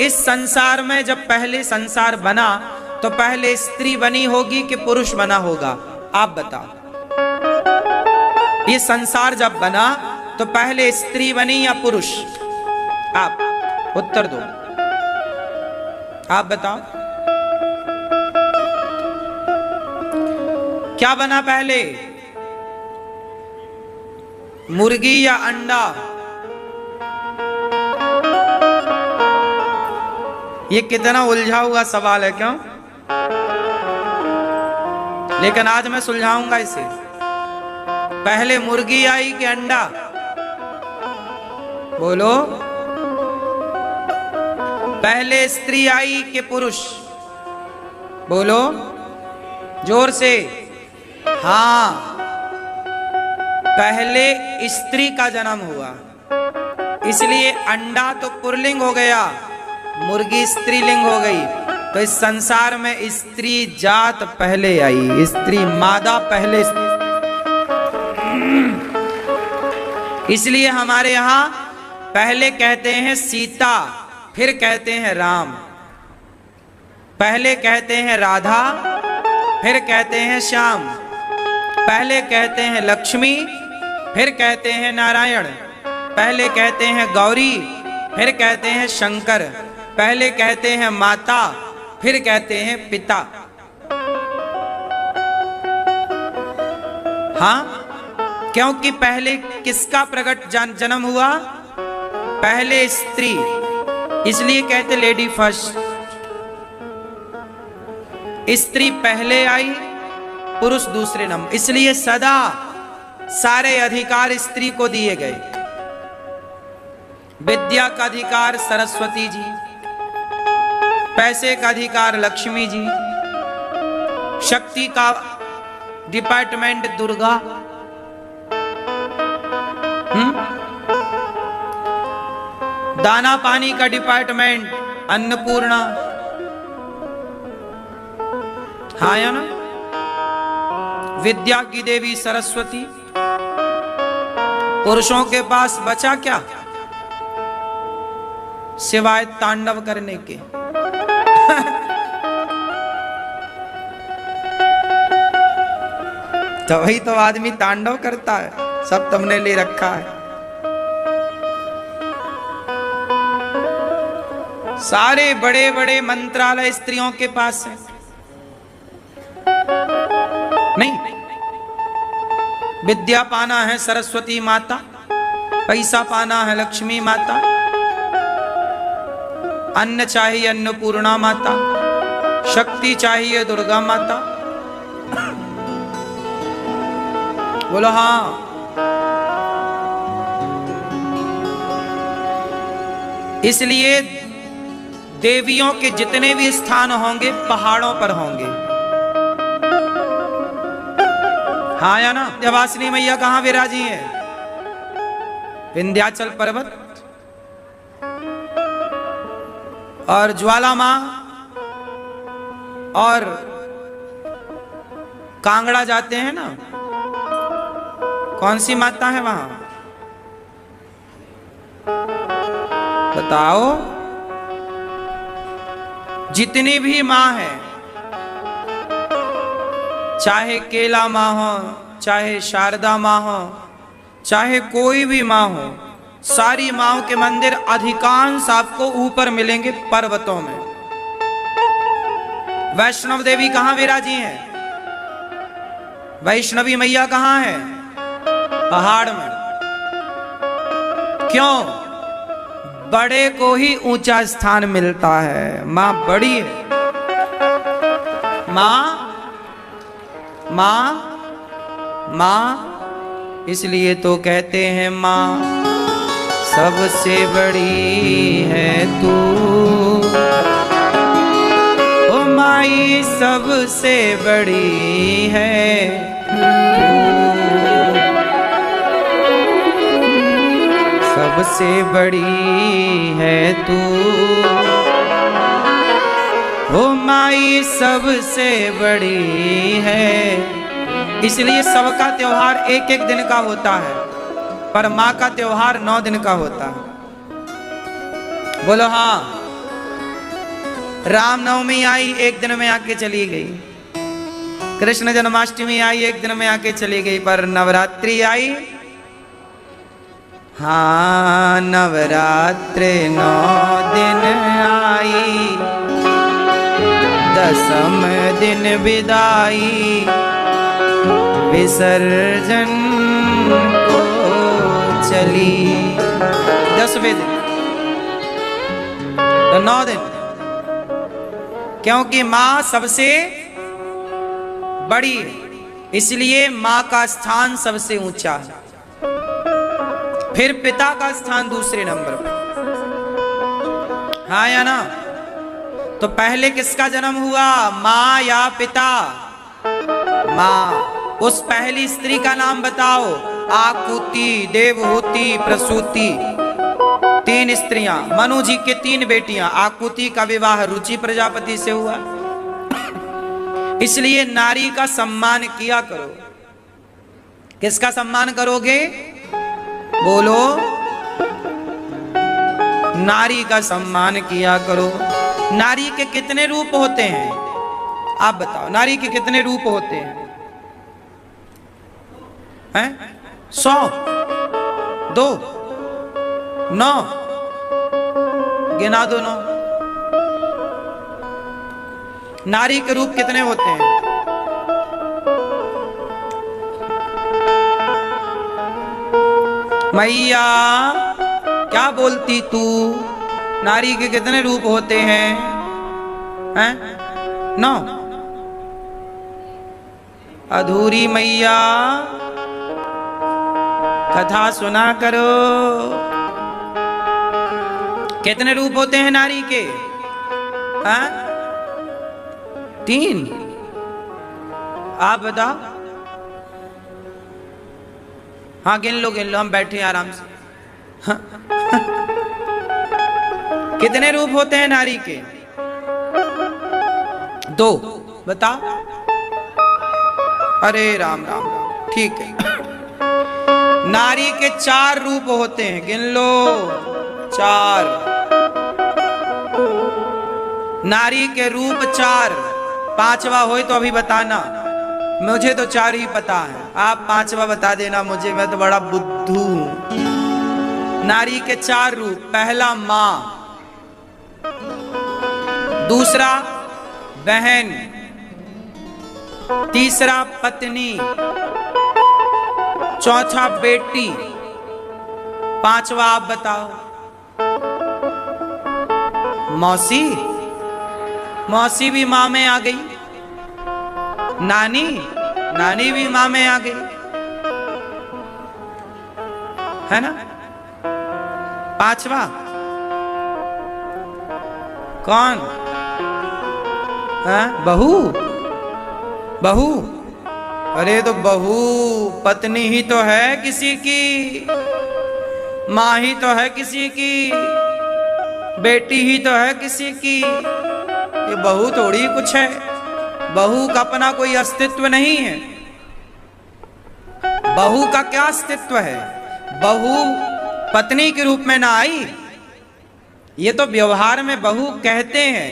इस संसार में जब पहले संसार बना तो पहले स्त्री बनी होगी कि पुरुष बना होगा? आप बताओ। ये संसार जब बना तो पहले स्त्री बनी या पुरुष? आप उत्तर दो। आप बताओ क्या बना पहले, मुर्गी या अंडा? ये कितना उलझा हुआ सवाल है, क्यों? लेकिन आज मैं सुलझाऊंगा इसे। पहले मुर्गी आई कि अंडा? बोलो। पहले स्त्री आई कि पुरुष? बोलो जोर से। हाँ, पहले स्त्री का जन्म हुआ, इसलिए अंडा तो पुल्लिंग हो गया, मुर्गी स्त्रीलिंग हो गई। तो इस संसार में स्त्री जात पहले आई, स्त्री मादा पहले। इसलिए हमारे यहां पहले कहते हैं सीता, फिर कहते हैं राम, पहले कहते हैं राधा, फिर कहते हैं श्याम, पहले कहते हैं लक्ष्मी, फिर कहते हैं नारायण, पहले कहते हैं गौरी, फिर कहते हैं शंकर, पहले कहते हैं माता, फिर कहते हैं पिता। हाँ, क्योंकि पहले किसका प्रकट जन्म हुआ? पहले स्त्री, इसलिए कहते लेडी फर्स्ट। स्त्री पहले आई, पुरुष दूसरे नंबर। इसलिए सदा सारे अधिकार स्त्री को दिए गए। विद्या का अधिकार सरस्वती जी, पैसे का अधिकार लक्ष्मी जी, शक्ति का डिपार्टमेंट दुर्गा, दाना पानी का डिपार्टमेंट अन्नपूर्णा। हाँ या ना? विद्या की देवी सरस्वती। पुरुषों के पास बचा क्या सिवाय तांडव करने के? तो वही तो आदमी तांडव करता है, सब तुमने ले रखा है। सारे बड़े बड़े मंत्रालय स्त्रियों के पास है। नहीं, विद्या पाना है सरस्वती माता, पैसा पाना है लक्ष्मी माता, अन्न चाहिए अन्नपूर्णा माता, शक्ति चाहिए दुर्गा माता। बोलो हाँ। इसलिए देवियों के जितने भी स्थान होंगे पहाड़ों पर होंगे। हाँ या ना? विंध्यवासिनी मैया कहां विराजी है? विंध्याचल पर्वत। और ज्वाला मां और कांगड़ा जाते हैं ना, कौन सी माता है वहां बताओ? जितनी भी मां है, चाहे केला मां हो, चाहे शारदा मां हो, चाहे कोई भी मां हो, सारी माओं के मंदिर अधिकांश आपको ऊपर मिलेंगे पर्वतों में। वैष्णव देवी कहां विराजी है? वैष्णवी मैया कहां है? पहाड़ में। क्यों? बड़े को ही ऊंचा स्थान मिलता है। मां बड़ी है। मां इसलिए तो कहते हैं मां सबसे बड़ी है तू, ओ माई सबसे बड़ी है तू, सबसे बड़ी है तू, ओ माई सबसे बड़ी है। इसलिए सबका त्योहार एक एक दिन का होता है, पर माँ का त्योहार 9 दिन का होता है। बोलो हाँ। रामनवमी आई, एक दिन में आके चली गई। कृष्ण जन्माष्टमी आई, एक दिन में आके चली गई। पर नवरात्रि आई, हाँ नवरात्रि 9 दिन आई, 10वें दिन विदाई, विसर्जन को चली। 10वें दिन तो 9 दिन, क्योंकि मां सबसे बड़ी है, इसलिए मां का स्थान सबसे ऊंचा है। फिर पिता का स्थान दूसरे नंबर पर। हाँ या ना? तो पहले किसका जन्म हुआ, मां या पिता? मां। उस पहली स्त्री का नाम बताओ। आकुति, देवहूति, प्रसूति, 3 स्त्रियां। मनु जी के 3 बेटियां। आकुति का विवाह रुचि प्रजापति से हुआ। इसलिए नारी का सम्मान किया करो। किसका सम्मान करोगे? बोलो। नारी का सम्मान किया करो। नारी के कितने रूप होते हैं? आप बताओ, नारी के कितने रूप होते हैं? 100, 2, 9, गिना दो 9। नारी के रूप कितने होते हैं? मैया क्या बोलती तू? नारी के कितने रूप होते हैं? 9। अधूरी मैया कथा सुना करो। कितने रूप होते हैं नारी के? 3। आप बताओ। हाँ गिन लो, हम बैठे आराम से। कितने रूप होते हैं नारी के? 2। बताओ। अरे राम राम राम, ठीक है। नारी के 4 रूप होते हैं, गिन लो। 4। नारी के रूप 4। 5वां हो तो अभी बताना। मुझे तो 4 ही पता है, आप 5वां बता देना मुझे, मैं तो बड़ा बुद्धू हूं। नारी के 4 रूप। पहला मां, दूसरा बहन, तीसरा पत्नी, चौथा बेटी, पांचवा आप बताओ। मौसी, मौसी भी मां में आ गई। नानी, नानी भी मां में आ गई, है ना। पांचवा कौन है? बहू, बहू। अरे तो बहू पत्नी ही तो है किसी की, मां ही तो है किसी की, बेटी ही तो है किसी की। ये बहू थोड़ी कुछ है, बहू का अपना कोई अस्तित्व नहीं है। बहू का क्या अस्तित्व है? बहू पत्नी के रूप में ना आई। ये तो व्यवहार में बहू कहते हैं,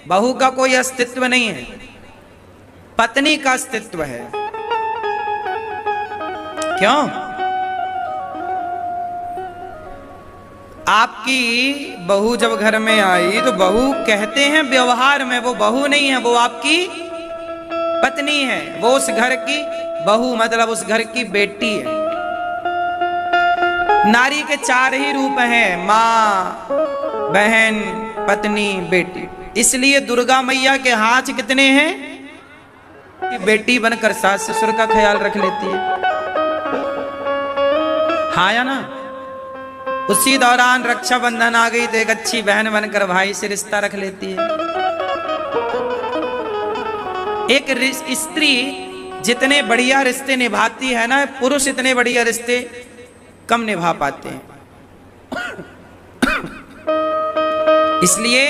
बहू का कोई अस्तित्व नहीं है, पत्नी का अस्तित्व है। क्यों? आपकी बहू जब घर में आई तो बहू कहते हैं व्यवहार में, वो बहू नहीं है, वो आपकी पत्नी है। वो उस घर की बहू मतलब उस घर की बेटी है। नारी के चार ही रूप हैं, मां, बहन, पत्नी, बेटी। इसलिए दुर्गा मैया के हाथ कितने हैं कि बेटी बनकर सास ससुर का ख्याल रख लेती है। हाँ या ना। उसी दौरान रक्षाबंधन आ गई तो एक अच्छी बहन बनकर भाई से रिश्ता रख लेती है। एक स्त्री जितने बढ़िया रिश्ते निभाती है ना, पुरुष इतने बढ़िया रिश्ते कम निभा पाते हैं। इसलिए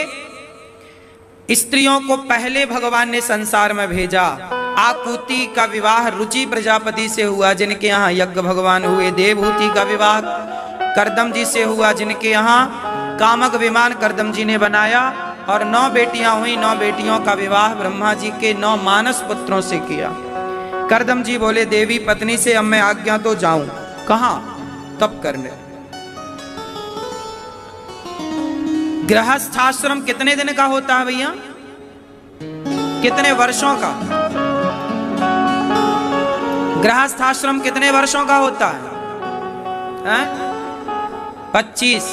स्त्रियों को पहले भगवान ने संसार में भेजा। आकुति का विवाह रुचि प्रजापति से हुआ, जिनके यहाँ यज्ञ भगवान हुए। देवहूति का विवाह करदम जी से हुआ, जिनके यहाँ कामक विमान करदम जी ने बनाया। और 9 बेटियां हुई, 9 बेटियों का विवाह ब्रह्मा जी के 9 मानस पुत्रों से किया। करदम जी बोले, देवी पत्नी से अब मैं आज्ञा तो जाऊं। कहां? तप करने। गृहस्थाश्रम कितने दिन का होता है भैया? कितने वर्षों का? गृहस्थाश्रम कितने वर्षों का होता है? 25।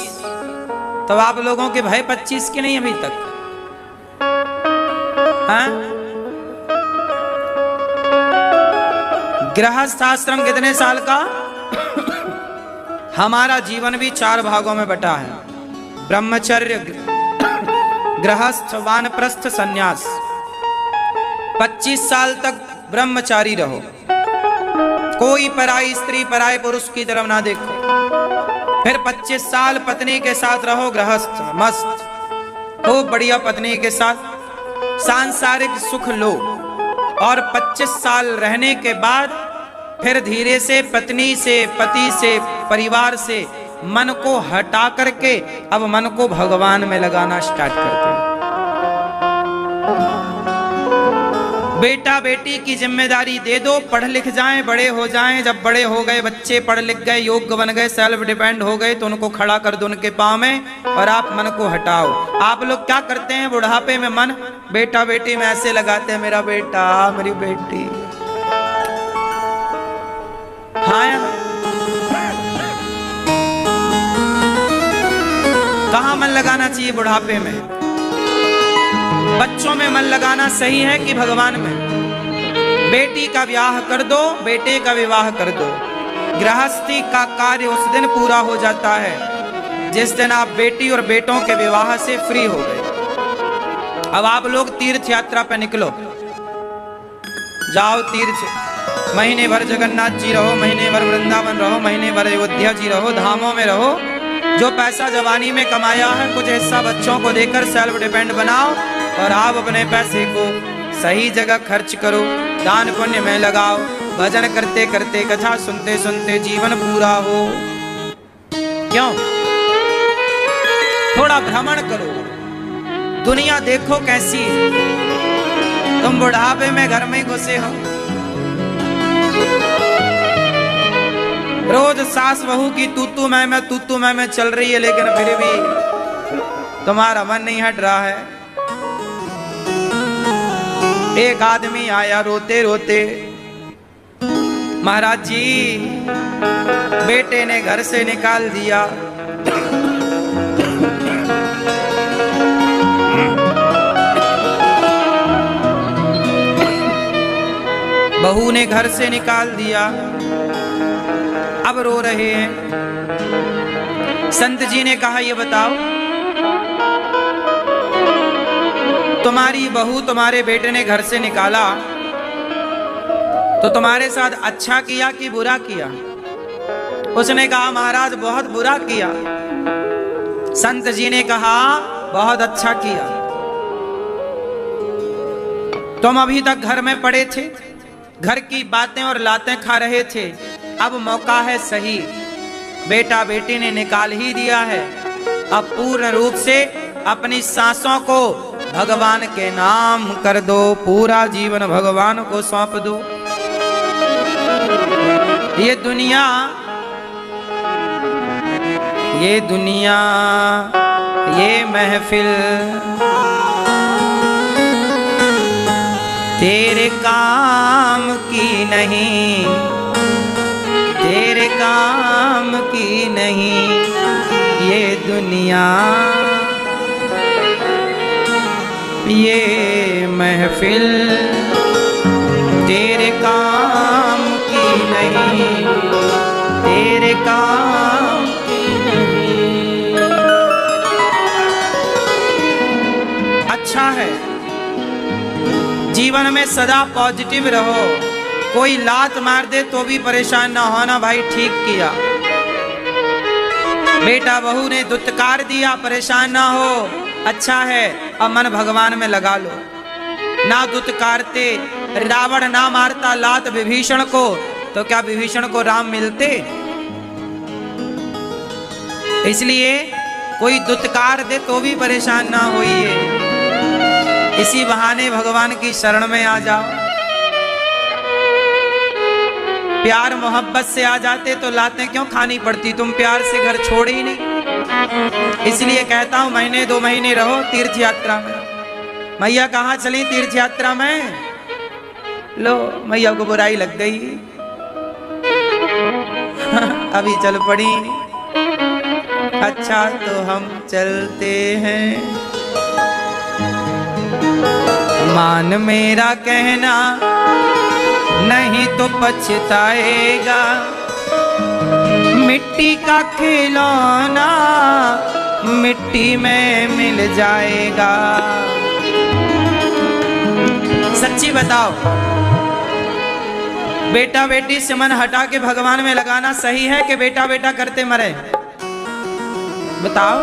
तो आप लोगों के भाई 25 के नहीं अभी तक हैं? गृहस्थाश्रम कितने साल का? हमारा जीवन भी 4 भागों में बटा है। ब्रह्मचर्य, गृहस्थ, वानप्रस्थ, सन्यास। 25 साल तक ब्रह्मचारी रहो, कोई पराई स्त्री पराई पुरुष की तरफ ना देखो। फिर 25 साल पत्नी के साथ रहो, गृहस्थ, मस्त हो, बढ़िया पत्नी के साथ सांसारिक सुख लो। और 25 साल रहने के बाद फिर धीरे से पत्नी से, पति से, परिवार से मन को हटा करके अब मन को भगवान में लगाना स्टार्ट करते हैं। बेटा बेटी की जिम्मेदारी दे दो, पढ़ लिख जाएं, बड़े हो जाएं। जब बड़े हो गए, बच्चे पढ़ लिख गए, योग्य बन गए, सेल्फ डिपेंड हो गए, तो उनको खड़ा कर दो उनके पांव में और आप मन को हटाओ। आप लोग क्या करते हैं बुढ़ापे में? मन बेटा बेटी में ऐसे लगाते हैं, मेरा बेटा, मेरी बेटी। हाँ, कहाँ मन लगाना चाहिए बुढ़ापे में? बच्चों में मन लगाना सही है कि भगवान में? बेटी का ब्याह कर दो, बेटे का विवाह कर दो। गृहस्थी का कार्य उस दिन पूरा हो जाता है जिस दिन आप बेटी और बेटों के विवाह से फ्री हो गए। अब आप लोग तीर्थ यात्रा पे निकलो, जाओ तीर्थ। महीने भर जगन्नाथ जी रहो, महीने भर वृंदावन रहो, महीने भर अयोध्या जी रहो, धामों में रहो। जो पैसा जवानी में कमाया है कुछ हिस्सा बच्चों को देकर सेल्फ डिपेंड बनाओ और आप अपने पैसे को सही जगह खर्च करो, दान पुण्य में लगाओ। भजन करते करते, कथा सुनते सुनते जीवन पूरा हो। क्यों? थोड़ा भ्रमण करो, दुनिया देखो कैसी है। तुम बुढ़ापे में घर में घुसे हो, रोज सास बहू की तूतू मैं चल रही है, लेकिन फिर भी तुम्हारा मन नहीं हट रहा है। एक आदमी आया रोते रोते, महाराज जी बेटे ने घर से निकाल दिया। बहू ने घर से निकाल दिया, अब रो रहे हैं। संत जी ने कहा, ये बताओ तुम्हारी बहू तुम्हारे बेटे ने घर से निकाला तो तुम्हारे साथ अच्छा किया कि बुरा किया? उसने कहा, महाराज बहुत बुरा किया। संत जी ने कहा, बहुत अच्छा किया। तुम अभी तक घर में पड़े थे, घर की बातें और लातें खा रहे थे, अब मौका है सही, बेटा बेटी ने निकाल ही दिया है, अब पूर्ण रूप से अपनी सांसों को भगवान के नाम कर दो, पूरा जीवन भगवान को सौंप दो। ये दुनिया ये महफिल तेरे काम की नहीं, तेरे काम की नहीं, ये दुनिया ये महफिल तेरे काम की नहीं, तेरे काम की नहीं। अच्छा है जीवन में सदा पॉजिटिव रहो, कोई लात मार दे तो भी परेशान ना होना, भाई ठीक किया। बेटा बहू ने दुत्कार दिया, परेशान ना हो, अच्छा है, अब मन भगवान में लगा लो। ना दुत्कारते, रावण ना मारता लात विभीषण को, तो क्या विभीषण को राम मिलते? इसलिए कोई दुत्कार दे तो भी परेशान ना होइए, इसी बहाने भगवान की शरण में आ जाओ। प्यार मोहब्बत से आ जाते तो लातें क्यों खानी पड़ती, तुम प्यार से घर छोड़ ही नहीं। इसलिए कहता हूं महीने 2 महीने रहो तीर्थ यात्रा में। मैया कहाँ चली तीर्थ यात्रा में? लो मैया को बुराई लग गई, अभी चल पड़ी। अच्छा तो हम चलते हैं, मान मेरा कहना नहीं तो पछताएगा, मिट्टी का खिलौना मिट्टी में मिल जाएगा। सच्ची बताओ, बेटा बेटी से मन हटा के भगवान में लगाना सही है कि बेटा बेटा करते मरे? बताओ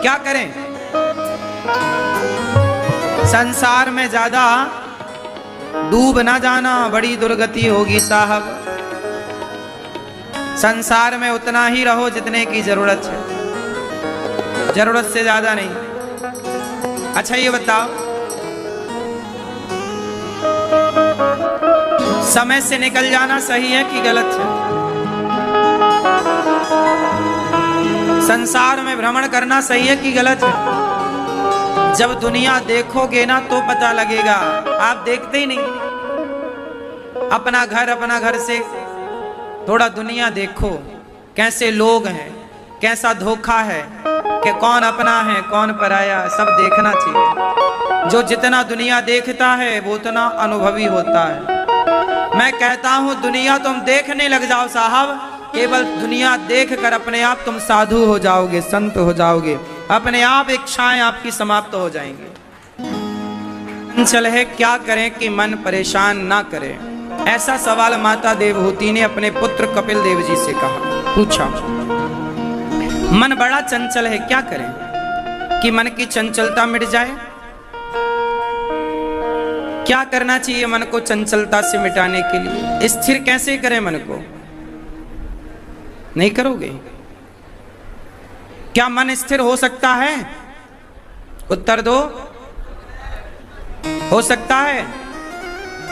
क्या करें? संसार में ज्यादा डूब ना जाना, बड़ी दुर्गति होगी साहब। संसार में उतना ही रहो जितने की जरूरत है, जरूरत से ज्यादा नहीं। अच्छा ये बताओ, समय से निकल जाना सही है कि गलत है? संसार में भ्रमण करना सही है कि गलत है? जब दुनिया देखोगे ना तो पता लगेगा, आप देखते ही नहीं। अपना घर से थोड़ा दुनिया देखो, कैसे लोग हैं, कैसा धोखा है, कि कौन अपना है कौन पराया, सब देखना चाहिए। जो जितना दुनिया देखता है वो उतना अनुभवी होता है। मैं कहता हूं दुनिया तुम देखने लग जाओ साहब, केवल दुनिया देखकर अपने आप तुम साधु हो जाओगे, संत हो जाओगे, अपने आप इच्छाएं आपकी समाप्त हो जाएंगी। चल है क्या करें कि मन परेशान ना करे? ऐसा सवाल माता देवहूति ने अपने पुत्र कपिल देव जी से कहा, पूछा। मन बड़ा चंचल है, क्या करें कि मन की चंचलता मिट जाए? क्या करना चाहिए मन को चंचलता से मिटाने के लिए? स्थिर कैसे करें मन को? नहीं करोगे? क्या मन स्थिर हो सकता है? उत्तर दो। हो सकता है?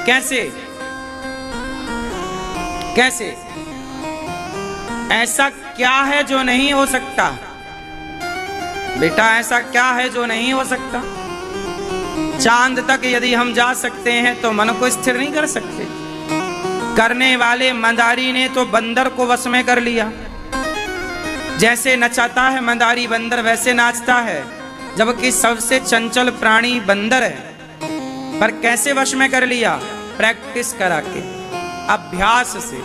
कैसे? कैसे? ऐसा क्या है जो नहीं हो सकता? बेटा ऐसा क्या है जो नहीं हो सकता? चांद तक यदि हम जा सकते हैं तो मन को स्थिर नहीं कर सकते। करने वाले मंदारी ने तो बंदर को वश में कर लिया। जैसे नचाता है मंदारी बंदर वैसे नाचता है, जबकि सबसे चंचल प्राणी बंदर है। पर कैसे वश में कर लिया? प्रैक्टिस करा के, अभ्यास से।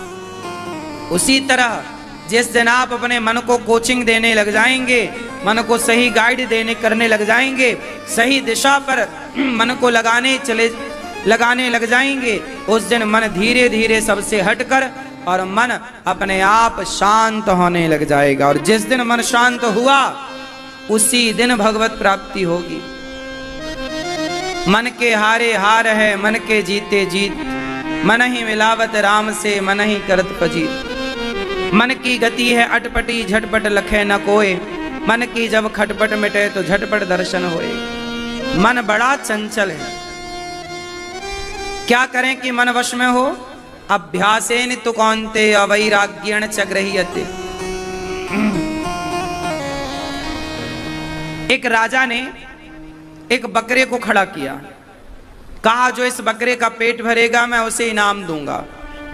उसी तरह जिस दिन आप अपने मन को कोचिंग देने लग जाएंगे, मन को सही गाइड देने करने लग जाएंगे, सही दिशा पर मन को लगाने लग जाएंगे, उस दिन मन धीरे धीरे सबसे हटकर और मन अपने आप शांत होने लग जाएगा। और जिस दिन मन शांत हुआ उसी दिन भगवत प्राप्ति होगी। मन के हारे हार है, मन के जीते जीत, मन ही मिलावत राम से, मन ही करत पजीत। मन की गति है अटपटी, झटपट लखे न कोय, मन की जब खटपट मिटे तो झटपट दर्शन होए। मन बड़ा चंचल है। क्या करें कि मन वश में हो? अभ्यासेन तु कौन्तेय वैराग्येण च गृह्यते। एक राजा ने एक बकरे को खड़ा किया, कहा जो इस बकरे का पेट भरेगा मैं उसे इनाम दूंगा।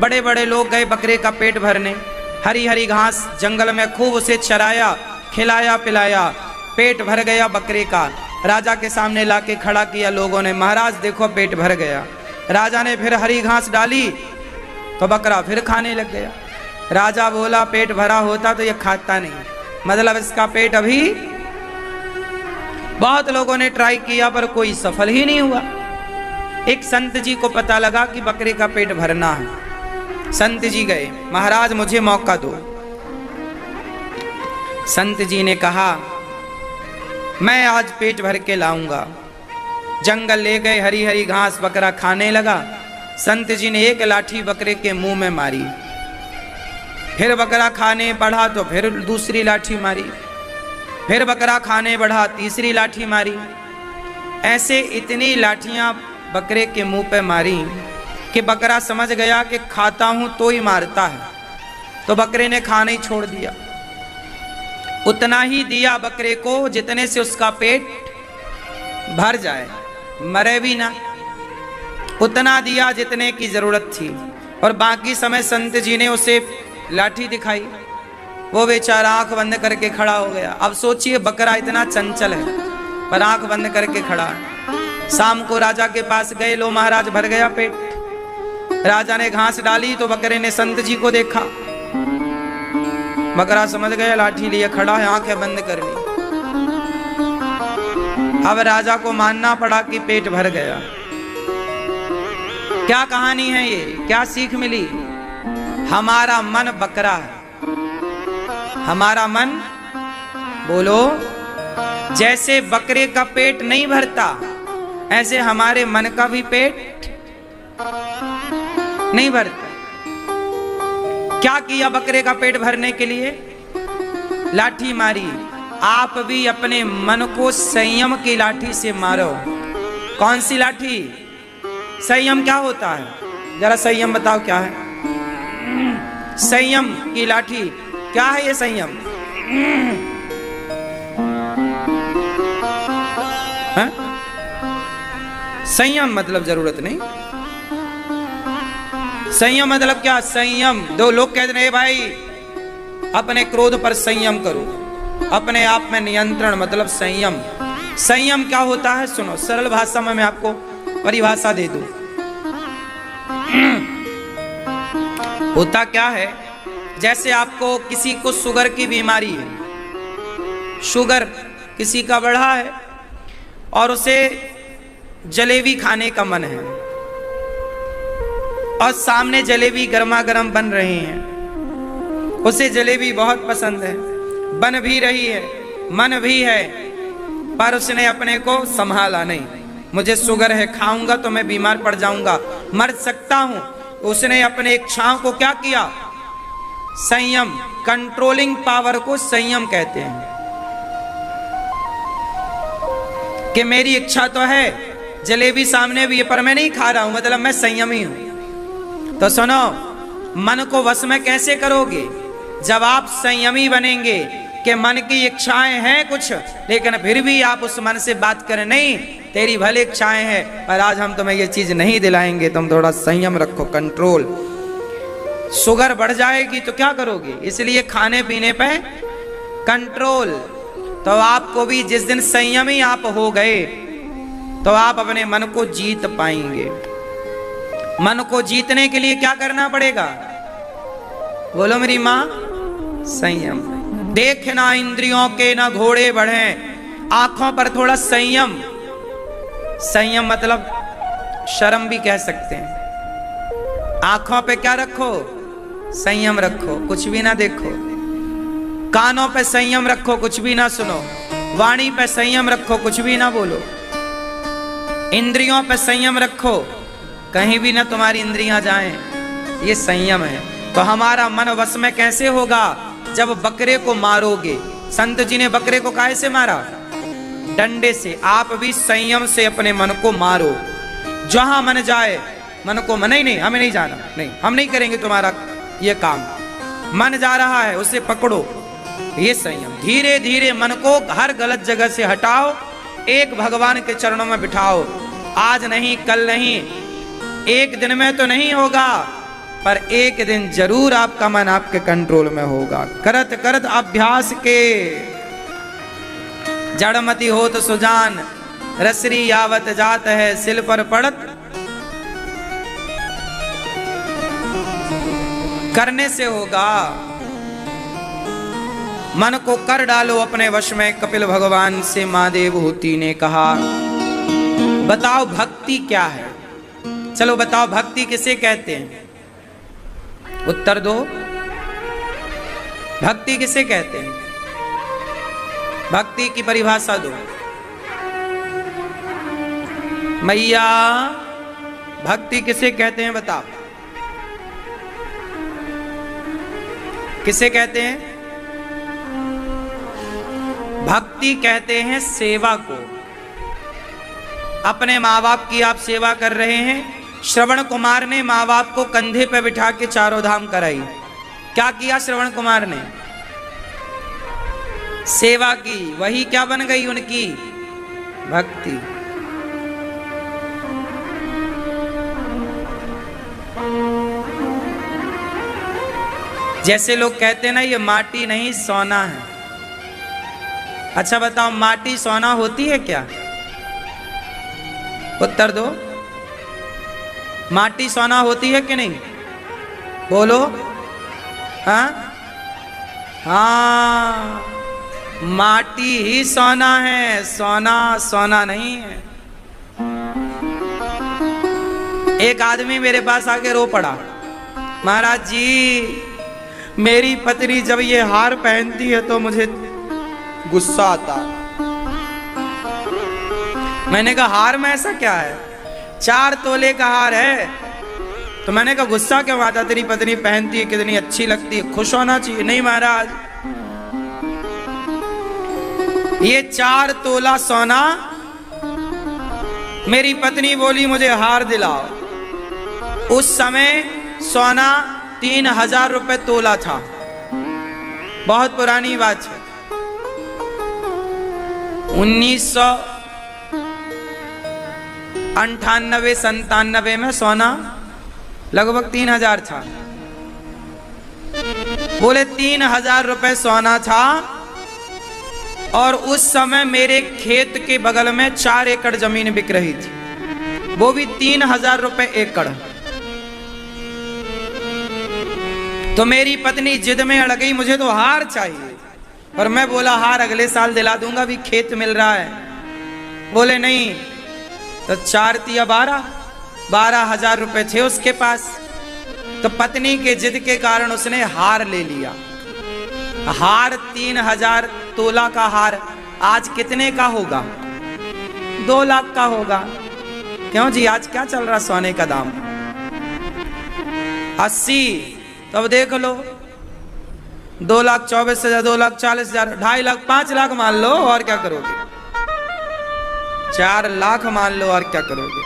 बड़े बड़े लोग गए बकरे का पेट भरने, हरी हरी घास जंगल में खूब उसे चराया, खिलाया पिलाया, पेट भर गया बकरे का। राजा के सामने लाके खड़ा किया लोगों ने, महाराज देखो पेट भर गया। राजा ने फिर हरी घास डाली तो बकरा फिर खाने लग गया। राजा बोला पेट भरा होता तो ये खाता नहीं, मतलब इसका पेट अभी। बहुत लोगों ने ट्राई किया पर कोई सफल ही नहीं हुआ। एक संत जी को पता लगा कि बकरे का पेट भरना है। संत जी गए, महाराज मुझे मौका दो। संत जी ने कहा मैं आज पेट भर के लाऊंगा। जंगल ले गए, हरी हरी घास, बकरा खाने लगा। संत जी ने एक लाठी बकरे के मुंह में मारी, फिर बकरा खाने बढ़ा तो फिर दूसरी लाठी मारी, फिर बकरा खाने बढ़ा, तीसरी लाठी मारी। ऐसे इतनी लाठियां बकरे के मुंह पे मारी कि बकरा समझ गया कि खाता हूं तो ही मारता है, तो बकरे ने खाना ही छोड़ दिया। उतना ही दिया बकरे को जितने से उसका पेट भर जाए, मरे भी ना। उतना दिया जितने की जरूरत थी, और बाकी समय संत जी ने उसे लाठी दिखाई। वो बेचारा आंख बंद करके खड़ा हो गया। अब सोचिए बकरा इतना चंचल है पर आंख बंद करके खड़ा है। शाम को राजा के पास गए, लो महाराज भर गया पेट। राजा ने घास डाली तो बकरे ने संत जी को देखा। बकरा समझ गया लाठी लिए खड़ा है, आंखें बंद कर ली। अब राजा को मानना पड़ा कि पेट भर गया। क्या कहानी है ये? क्या सीख मिली? हमारा मन बकरा है। हमारा मन, बोलो, जैसे बकरे का पेट नहीं भरता ऐसे हमारे मन का भी पेट नहीं भरता। क्या किया बकरे का पेट भरने के लिए? लाठी मारी। आप भी अपने मन को संयम की लाठी से मारो। कौन सी लाठी? संयम क्या होता है? जरा संयम बताओ क्या है? संयम की लाठी क्या है? ये संयम है? संयम मतलब जरूरत नहीं। संयम मतलब क्या? संयम, दो लोग कहते रहे भाई अपने क्रोध पर संयम करो, अपने आप में नियंत्रण, मतलब संयम। संयम क्या होता है? सुनो, सरल भाषा में मैं आपको परिभाषा दे दूं। होता क्या है, जैसे आपको किसी को शुगर की बीमारी है, शुगर किसी का बढ़ा है और उसे जलेबी खाने का मन है और सामने जलेबी गर्मा गर्म बन रही है, उसे जलेबी बहुत पसंद है, बन भी रही है, मन भी है, पर उसने अपने को संभाला नहीं। मुझे शुगर है, खाऊंगा तो मैं बीमार पड़ जाऊंगा, मर सकता हूं। उसने अपने इच्छाओं को क्या किया? संयम। कंट्रोलिंग पावर को संयम कहते हैं। कि मेरी इच्छा तो है, जलेबी सामने भी है, पर मैं नहीं खा रहा हूं, मतलब मैं संयमी हूं। तो सुनो, मन को वश में कैसे करोगे? जब आप संयमी बनेंगे कि मन की इच्छाएं हैं कुछ, लेकिन फिर भी आप उस मन से बात करें, नहीं तेरी भले इच्छाएं हैं, पर आज हम तुम्हें ये चीज नहीं दिलाएंगे, तुम थोड़ा संयम रखो, कंट्रोल। शुगर बढ़ जाएगी तो क्या करोगे, इसलिए खाने पीने पे कंट्रोल। तो आपको भी जिस दिन संयमी आप हो गए तो आप अपने मन को जीत पाएंगे। मन को जीतने के लिए क्या करना पड़ेगा, बोलो मेरी माँ, संयम। देखना इंद्रियों के ना घोड़े बढ़े, आंखों पर थोड़ा संयम। संयम मतलब शर्म भी कह सकते हैं। आंखों पे क्या रखो, संयम रखो, कुछ भी ना देखो। कानों पे संयम रखो, कुछ भी ना सुनो। वाणी पे संयम रखो, कुछ भी ना बोलो। इंद्रियों पे संयम रखो, कहीं भी ना तुम्हारी इंद्रियां जाएं, ये संयम है। तो हमारा मन वश में कैसे होगा, जब बकरे को मारोगे। संत जी ने बकरे को काहे से मारा, डंडे से। आप भी संयम से अपने मन को मारो। जहां मन जाए, मन को मन ही नहीं, हमें नहीं जाना, नहीं हम नहीं करेंगे तुम्हारा ये काम। मन जा रहा है उसे पकड़ो, ये संयम। धीरे धीरे मन को हर गलत जगह से हटाओ, एक भगवान के चरणों में बिठाओ। आज नहीं, कल नहीं, एक दिन में तो नहीं होगा, पर एक दिन जरूर आपका मन आपके कंट्रोल में होगा। करत करत अभ्यास के जड़मती हो तो सुजान, रसरी यावत जात है सिल पर पड़त। करने से होगा। मन को कर डालो अपने वश में। कपिल भगवान से मां देवहूति ने कहा, बताओ भक्ति क्या है। चलो बताओ भक्ति किसे कहते हैं, उत्तर दो। भक्ति किसे कहते हैं, भक्ति की परिभाषा दो। मैया भक्ति किसे कहते हैं, बताओ किसे कहते हैं। भक्ति कहते हैं सेवा को। अपने माँ बाप की आप सेवा कर रहे हैं। श्रवण कुमार ने माँ बाप को कंधे पे बिठा के चारों धाम कराई। क्या किया श्रवण कुमार ने, सेवा की। वही क्या बन गई उनकी, भक्ति। जैसे लोग कहते हैं ना, ये माटी नहीं सोना है। अच्छा बताओ, माटी सोना होती है क्या, उत्तर दो। माटी सोना होती है कि नहीं, बोलो। हाँ हाँ, माटी ही सोना है, सोना सोना नहीं है। एक आदमी मेरे पास आके रो पड़ा, महाराज जी मेरी पत्नी जब ये हार पहनती है तो मुझे गुस्सा आता। मैंने कहा हार में ऐसा क्या है, 4 तोले का हार है। तो मैंने कहा गुस्सा क्यों आता, तेरी पत्नी पहनती है, कितनी अच्छी लगती है, खुश होना चाहिए। नहीं महाराज, ये 4 तोला सोना, मेरी पत्नी बोली मुझे हार दिलाओ। उस समय सोना 3000 रुपए तोला था। बहुत पुरानी बात है। 1998-97 में सोना लगभग 3000 था। बोले 3000 रुपए सोना था। और उस समय मेरे खेत के बगल में 4 एकड़ जमीन बिक रही थी, वो भी 3000 रुपए एकड़। तो मेरी पत्नी जिद में अड़ गई, मुझे तो हार चाहिए। और मैं बोला हार अगले साल दिला दूंगा, भी खेत मिल रहा है। बोले नहीं। तो 4 तिया 12,000 रुपए थे उसके पास। तो पत्नी के जिद के कारण उसने हार ले लिया। हार 3000 तोला का हार आज कितने का होगा, 2 लाख का होगा। क्यों जी, आज क्या चल रहा सोने का दाम, 80। तो अब देख लो, 2,24,000, 2,40,000, 2.5 लाख, 5 लाख मान लो, और क्या करोगे, 4 लाख मान लो, और क्या करोगे।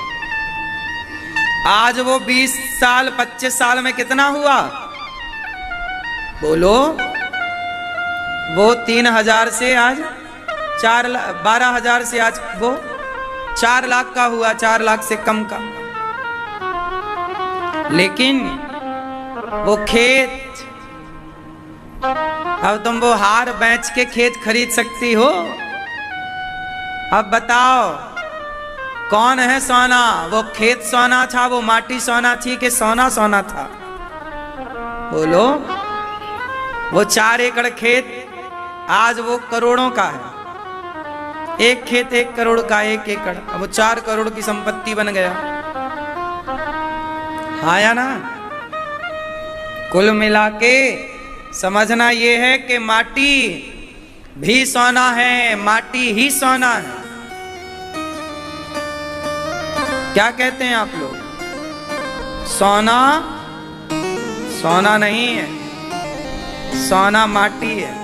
आज वो 20 साल 25 साल में कितना हुआ, बोलो। वो 3000 से आज 12,000 से आज वो 4 लाख का हुआ, 4 लाख से कम का। लेकिन वो खेत, अब तुम वो हार बेच के खेत खरीद सकती हो? अब बताओ कौन है सोना? वो खेत सोना था, वो माटी सोना थी कि सोना सोना था? बोलो। वो 4 एकड़ खेत आज वो करोड़ों का है। एक खेत 1 करोड़ का, 1 एकड़, अब वो 4 करोड़ की संपत्ति बन गया। हाँ या ना? कुल मिला के समझना ये है कि माटी भी सोना है, माटी ही सोना है। क्या कहते हैं आप लोग? सोना सोना नहीं है, सोना माटी है,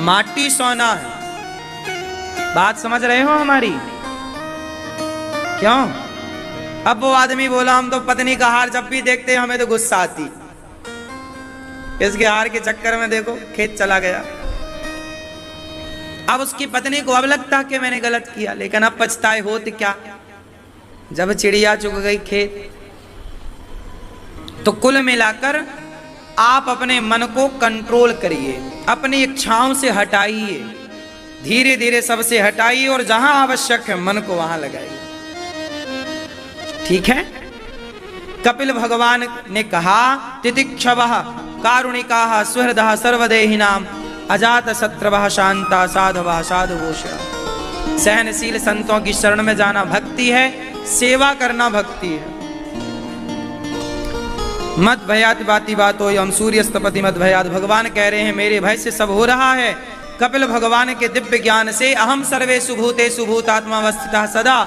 माटी सोना है। बात समझ रहे हो हमारी? क्यों? अब वो आदमी बोला हम तो पत्नी का हार जब भी देखते हैं हमें तो गुस्सा आती, इसके हार के चक्कर में देखो खेत चला गया। अब उसकी पत्नी को अब लगता कि मैंने गलत किया, लेकिन अब पछताए होते क्या जब चिड़िया चुग गई खेत। तो कुल मिलाकर आप अपने मन को कंट्रोल करिए, अपनी इच्छाओं से हटाइए, धीरे धीरे सबसे हटाइए और जहां आवश्यक है मन को वहां लगाइए। ठीक है? कपिल भगवान ने कहा तितिक्षवः कारुणिकाः सुहृदः सर्वदेहिनां अजात शत्रवः शांता साधवः साधुभूषणा। सहनशील संतों की शरण में जाना भक्ति है, सेवा करना भक्ति है। मत भयात बाती बातो यम सूर्यस्तपति मत भयात। भगवान कह रहे हैं मेरे भय से सब हो रहा है। कपिल भगवान के दिव्य ज्ञान से अहम सर्वेषु भूतेषु भूतात्मा अवस्थितः सदा।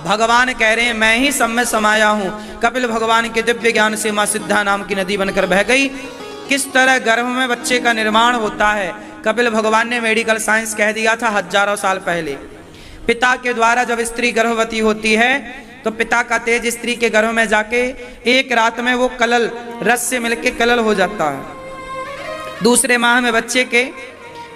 भगवान कह रहे हैं मैं ही सब में समाया हूँ। कपिल भगवान के दिव्य ज्ञान से माँ सिद्धा नाम की नदी बनकर बह गई। किस तरह गर्भ में बच्चे का निर्माण होता है कपिल भगवान ने मेडिकल साइंस कह दिया था हजारों साल पहले। पिता के द्वारा जब स्त्री गर्भवती होती है तो पिता का तेज स्त्री के गर्भ में जाके एक रात में वो कलल रस से मिलके कलल हो जाता है। दूसरे माह में बच्चे के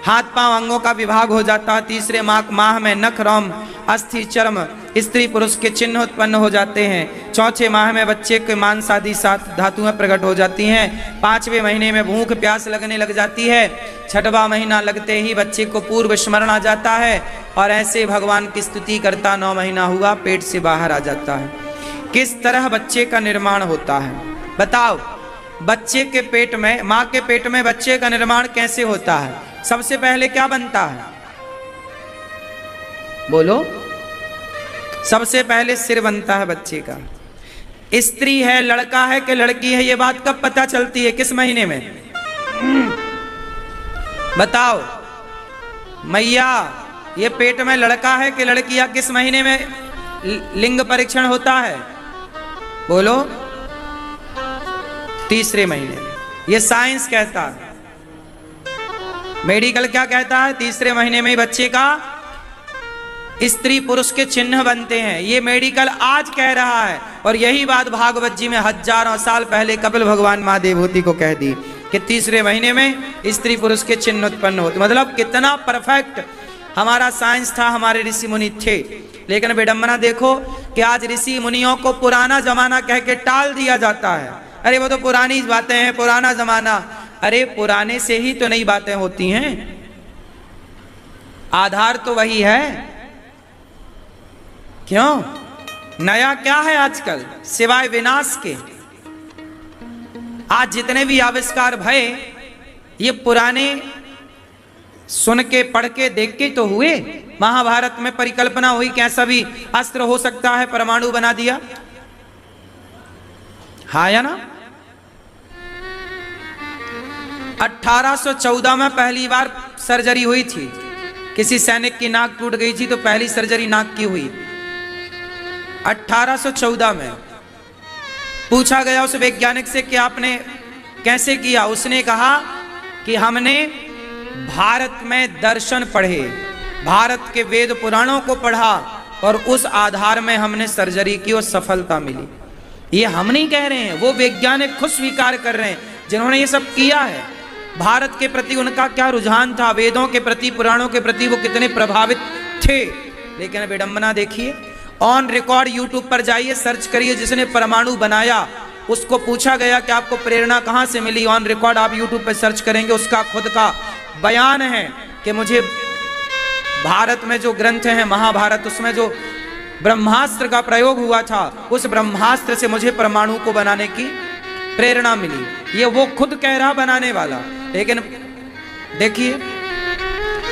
हाथ पांव अंगों का विभाग हो जाता है। तीसरे माह में नख रोम अस्थि चर्म स्त्री पुरुष के चिन्ह उत्पन्न हो जाते हैं। चौथे माह में बच्चे के मांस आदि 7 धातुएं प्रकट हो जाती हैं। 5वें महीने में भूख प्यास लगने लग जाती है। 6वां महीना लगते ही बच्चे को पूर्व स्मरण आ जाता है और ऐसे भगवान की स्तुति करता 9 महीना हुआ पेट से बाहर आ जाता है। किस तरह बच्चे का निर्माण होता है बताओ? बच्चे के पेट में, माँ के पेट में बच्चे का निर्माण कैसे होता है? सबसे पहले क्या बनता है बोलो? सबसे पहले सिर बनता है बच्चे का। स्त्री है लड़का है कि लड़की है ये बात कब पता चलती है? किस महीने में बताओ? मैया ये पेट में लड़का है कि लड़की, या किस महीने में लिंग परीक्षण होता है बोलो? तीसरे महीने में। ये साइंस कहता है। मेडिकल क्या कहता है? तीसरे महीने में ही बच्चे का स्त्री पुरुष के चिन्ह बनते हैं। ये मेडिकल आज कह रहा है और यही बात भागवत जी में हजारों साल पहले कपिल भगवान माँ देवहूति को कह दी कि तीसरे महीने में स्त्री पुरुष के चिन्ह उत्पन्न होते। मतलब कितना परफेक्ट हमारा साइंस था, हमारे ऋषि मुनि थे। लेकिन विडंबना देखो कि आज ऋषि मुनियों को पुराना जमाना कह के टाल दिया जाता है। अरे वो तो पुरानी बातें हैं, पुराना जमाना। अरे पुराने से ही तो नई बातें होती हैं, आधार तो वही है। क्यों? नया क्या है आजकल सिवाय विनाश के? आज जितने भी आविष्कार भय ये पुराने सुन के पढ़ के देख के तो हुए। महाभारत में परिकल्पना हुई कि ऐसा भी अस्त्र हो सकता है, परमाणु बना दिया। हाँ या ना? 1814 में पहली बार सर्जरी हुई थी। किसी सैनिक की नाक टूट गई थी तो पहली सर्जरी नाक की हुई 1814 में। पूछा गया उस वैज्ञानिक से कि आपने कैसे किया? उसने कहा कि हमने भारत में दर्शन पढ़े, भारत के वेद पुराणों को पढ़ा और उस आधार में हमने सर्जरी की और सफलता मिली। ये हम नहीं कह रहे हैं, वो वैज्ञानिक खुद स्वीकार कर रहे हैं जिन्होंने ये सब किया है। भारत के प्रति उनका क्या रुझान था, वेदों के प्रति, पुराणों के प्रति वो कितने प्रभावित थे, लेकिन विडंबना देखिए, ऑन रिकॉर्ड यूट्यूब पर जाइए, सर्च करिए, जिसने परमाणु बनाया उसको पूछा गया कि आपको प्रेरणा कहां से मिली। ऑन रिकॉर्ड आप यूट्यूब पर सर्च करेंगे, उसका खुद का बयान है कि मुझे भारत में जो ग्रंथ है महाभारत, उसमें जो ब्रह्मास्त्र का प्रयोग हुआ था, उस ब्रह्मास्त्र से मुझे परमाणु को बनाने की प्रेरणा मिली। ये वो खुद कह रहा बनाने वाला। लेकिन देखिए,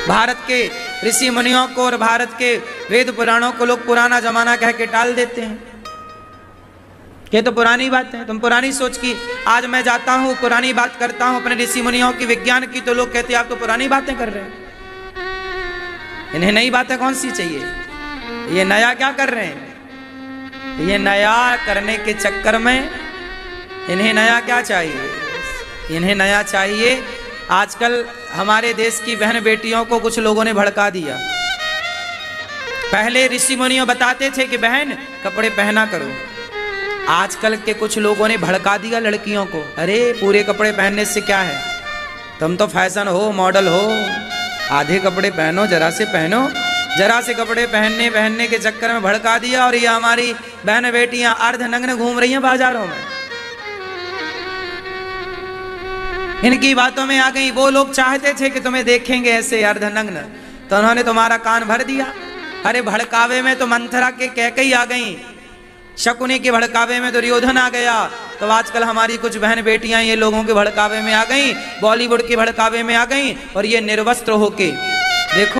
भारत के ऋषि मुनियों को और भारत के वेद पुराणों को लोग पुराना जमाना कह के टाल देते हैं। ये तो पुरानी बात है, तुम पुरानी सोच की। आज मैं जाता हूं, पुरानी बात करता हूं अपने ऋषि मुनियों की, विज्ञान की, तो लोग कहते हैं आप तो पुरानी बातें कर रहे हैं, इन्हें नई बातें कौन सी चाहिए, ये नया क्या कर रहे हैं। ये नया करने के चक्कर में इन्हें नया क्या चाहिए, इन्हें नया चाहिए। आजकल हमारे देश की बहन बेटियों को कुछ लोगों ने भड़का दिया। पहले ऋषि मुनियों बताते थे कि बहन कपड़े पहना करो, आजकल के कुछ लोगों ने भड़का दिया लड़कियों को। अरे पूरे कपड़े पहनने से क्या है, तुम तो फैशन हो, मॉडल हो, आधे कपड़े पहनो, जरा से पहनो। जरा से कपड़े पहनने के चक्कर में भड़का दिया, और ये हमारी बहन बेटियां अर्धनग्न घूम रही हैं बाजारों में। इनकी बातों में आ गई। वो लोग चाहते थे कि तुम्हें देखेंगे ऐसे अर्धनग्न, तो उन्होंने तुम्हारा कान भर दिया। अरे भड़कावे में तो मंथरा के कैकेयी आ गई, शकुनी के भड़कावे में दुर्योधन आ गया। तो आजकल हमारी कुछ बहन बेटियां ये लोगों के भड़कावे में आ गई, बॉलीवुड के भड़कावे में आ गई, और ये निर्वस्त्र होके देखो।